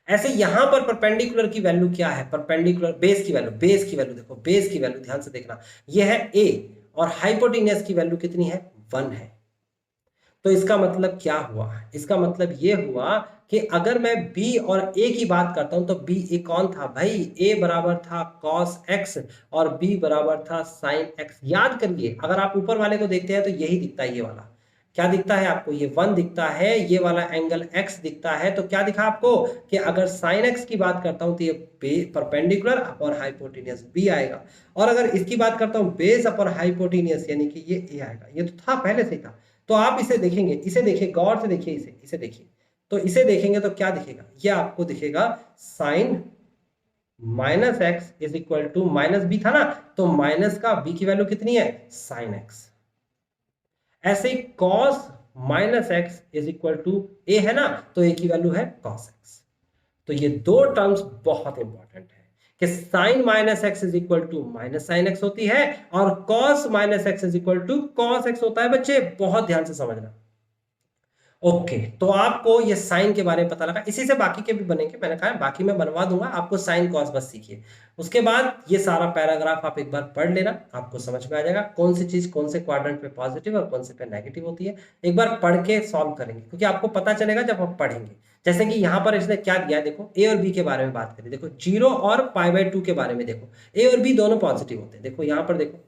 ऐसे यहां पर परपेंडिकुलर की वैल्यू क्या है? परपेंडिकुलर बेस की वैल्यू देखो, बेस की वैल्यू ध्यान से देखना, ये है a और हाइपोटेनियस की वैल्यू कितनी है? 1 है। तो इसका मतलब क्या हुआ? इसका मतलब ये हुआ कि अगर मैं b और a की बात करता हूं तो b ए कौन था भाई, a बराबर था cos x और b बराबर था sin x। याद करिए, अगर आप ऊपर वाले को देखते हैं तो यही दिखता है, ये वाला क्या दिखता है आपको, ये 1 दिखता है, ये वाला एंगल x दिखता है। तो क्या दिखा आपको कि अगर sin x की बात करता हूं तो ये परपेंडिकुलर और हाइपोटेनियस b आएगा, और अगर इसकी बात करता हूं बेस अपर हाइपोटेनियस यानी कि ये a आएगा। ये तो था, पहले से था। तो आप इसे देखेंगे, इसे देखिए, गौर से देखिए, इसे देखिए, तो इसे देखेंगे तो क्या दिखेगा, ये आपको दिखेगा sine minus x is equal to minus B था ना, तो माइनस का बी की वैल्यू कितनी है, साइन एक्स। ऐसे ही cos minus x is equal to A है ना, तो ए की वैल्यू है कॉस एक्स। तो ये दो टर्म्स बहुत इंपॉर्टेंट है कि sine minus x is equal to minus sine x होती है और cos minus x is equal to cos x होता है। बच्चे बहुत ध्यान से समझना। ओके, तो आपको ये साइन के बारे में पता लगा, इसी से बाकी के भी बनेंगे, मैंने कहा बाकी मैं बनवा दूंगा, आपको साइन कॉस बस सीखिए। उसके बाद ये सारा पैराग्राफ आप एक बार पढ़ लेना, आपको समझ में आ जाएगा कौन सी चीज कौन से क्वाड्रेंट पे पॉजिटिव और कौन से पे नेगेटिव होती है। एक बार पढ़ के सॉल्व करेंगे, क्योंकि आपको पता चलेगा जब आप पढ़ेंगे। जैसे कि यहाँ पर इसने क्या दिया है, देखो ए और बी के बारे में बात करें, देखो 0 और π/2 के बारे में, देखो ए और बी दोनों पॉजिटिव होते हैं। देखो यहाँ पर देखो,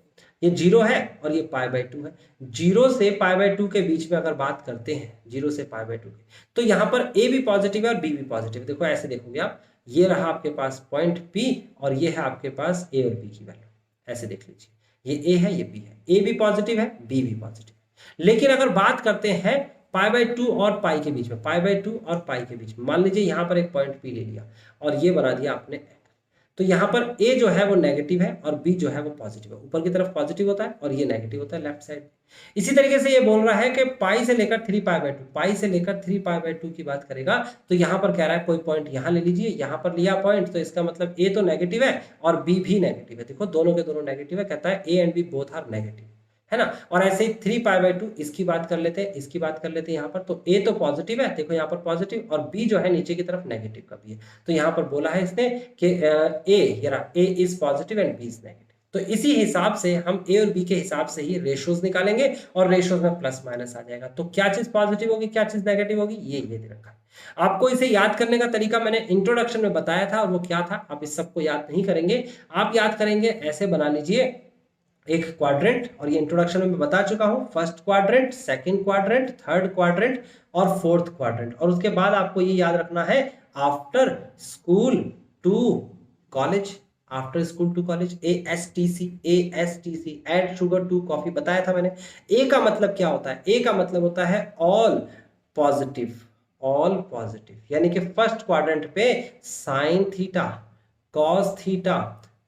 ये 0 है और ये π/2 है। 0 से π/2 के बीच में अगर बात करते हैं, 0 से π/2 के, तो यहाँ पर a भी पॉजिटिव है और b भी पॉजिटिव है। देखो ऐसे देखोगे आप, ये रहा आपके पास पॉइंट p और ये है आपके पास a और b की वैल्यू, ऐसे देख लीजिए, ये a है ये b है, a भी पॉजिटिव है b भी पॉजिटिव है। लेकिन अगर बात करते हैं π/2 और पाई के बीच में, π/2 और पाई के बीच में, मान लीजिए यहाँ पर एक पॉइंट p ले लिया और ये बना दिया आपने, तो यहाँ पर a जो है वो नेगेटिव है और b जो है वो पॉजिटिव है। ऊपर की तरफ पॉजिटिव होता है और ये नेगेटिव होता है लेफ्ट साइड। इसी तरीके से ये बोल रहा है कि पाई से लेकर 3π/2, पाई से लेकर 3π/2 की बात करेगा, तो यहाँ पर कह रहा है कोई पॉइंट यहाँ ले लीजिए, यहाँ पर लिया पॉइंट, तो इसका मतलब a तो नेगेटिव है और b भी नेगेटिव है। देखो दोनों के दोनों नेगेटिव है, कहता है a and b both are negative, है ना। और ऐसे ही 3π/2 इसकी बात कर लेते हैं, इसकी बात कर लेते हैं यहाँ पर, तो a तो पॉजिटिव है, देखो यहाँ पर पॉजिटिव, और b जो है नीचे की तरफ नेगेटिव का भी है। तो यहाँ पर बोला है इसने कि a is positive and b is negative. तो इसी हिसाब से हम a और b के हिसाब से ही रेशियोज निकालेंगे और रेशियोज में प्लस माइनस आ जाएगा। तो क्या चीज पॉजिटिव होगी, क्या चीज नेगेटिव होगी, ये दे रखा है। आपको इसे याद करने का तरीका मैंने इंट्रोडक्शन में बताया था, और वो क्या था, आप इस सबको याद नहीं करेंगे, आप याद करेंगे ऐसे बना लीजिए एक क्वाड्रेंट, और ये इंट्रोडक्शन में मैं बता चुका हूं, first quadrant, second quadrant, third quadrant और फोर्थ क्वाड्रेंट। और उसके बाद आपको ये याद रखना है after school to college, after school to college, ASTC, add sugar to coffee, बताया था मैंने। ए का मतलब क्या होता है, ए का मतलब होता है ऑल पॉजिटिव, ऑल पॉजिटिव, यानी कि फर्स्ट क्वाड्रेंट पे sine theta, cos theta,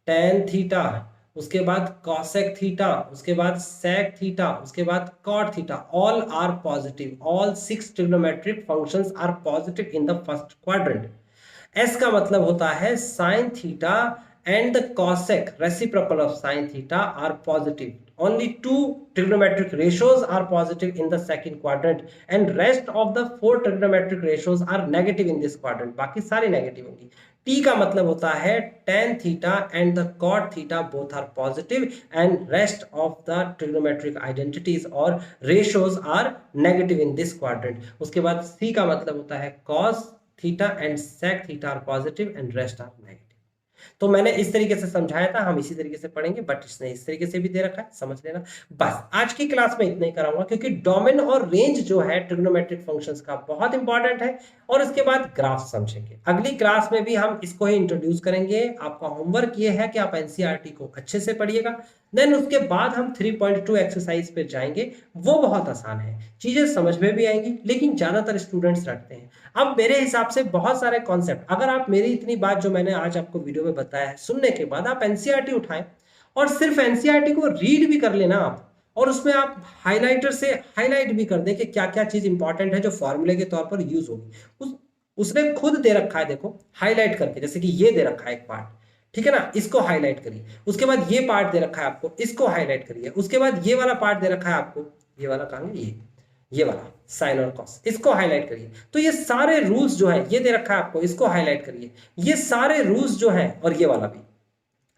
tan theta, उसके बाद कॉसेक थीटा, उसके बाद सेक थीटा, उसके बाद cot theta, all are positive, all 6 trigonometric functions are positive in the first quadrant. S का मतलब होता है sine theta and the cosec reciprocal of sin theta are positive. Only 2 trigonometric ratios are positive in the second quadrant and rest of the 4 trigonometric ratios are negative in this quadrant. बाकी सारी negative होंगी। T का मतलब होता है tan theta and the cot theta both are positive and rest of the trigonometric identities or ratios are negative in this quadrant. उसके बाद C का मतलब होता है cos theta and sec theta are positive and rest are negative. तो मैंने इस तरीके से समझाया था, हम इसी तरीके से पढ़ेंगे, बट इसने इस तरीके से भी दे रखा है, समझ लेना। बस आज की क्लास में इतना ही कराऊंगा, क्योंकि डोमेन और रेंज जो है ट्रिग्नोमेट्रिक फंक्शंस का बहुत इंपॉर्टेंट है, और इसके बाद ग्राफ समझेंगे। अगली क्लास में भी हम इसको ही इंट्रोड्यूस करेंगे। आपका होमवर्क ये है कि आप एनसीईआरटी को अच्छे से पढ़िएगा, देन उसके बाद हम 3.2 एक्सरसाइज पे जाएंगे। वो बहुत आसान है, चीजें समझ में भी आएंगी, लेकिन ज्यादातर स्टूडेंट्स रटते हैं। अब मेरे हिसाब से बहुत सारे कॉन्सेप्ट, अगर आप मेरी इतनी बात जो मैंने आज आपको वीडियो में बताया है सुनने के बाद आप एनसीईआरटी उठाएं और सिर्फ एनसीईआरटी को रीड भी कर लेना आप, और उसमें आप हाइलाइटर से हाईलाइट भी कर दें कि क्या क्या चीज इंपॉर्टेंट है जो फॉर्मूले के तौर पर यूज होगी। उसने खुद दे रखा है, देखो हाईलाइट करके, जैसे कि ये दे रखा है एक पार्ट, ठीक है ना, इसको हाईलाइट करिए। उसके बाद ये पार्ट दे रखा है आपको, इसको हाईलाइट करिए। उसके बाद ये वाला पार्ट दे रखा है आपको, ये वाला कहां, ये वाला साइन और कॉस, इसको हाईलाइट करिए। तो ये सारे रूल्स जो है ये दे रखा है आपको, इसको हाईलाइट करिए। ये सारे रूल्स जो है, और ये वाला भी,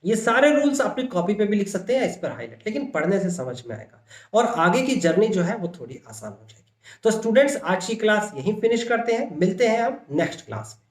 ये सारे रूल्स अपनी कॉपी पे भी लिख सकते हैं, इस पर हाईलाइट, लेकिन पढ़ने से समझ में आएगा और आगे की जर्नी जो है वो थोड़ी आसान हो जाएगी। तो स्टूडेंट्स आज की क्लास यहीं फिनिश करते हैं, मिलते हैं हम नेक्स्ट क्लास में।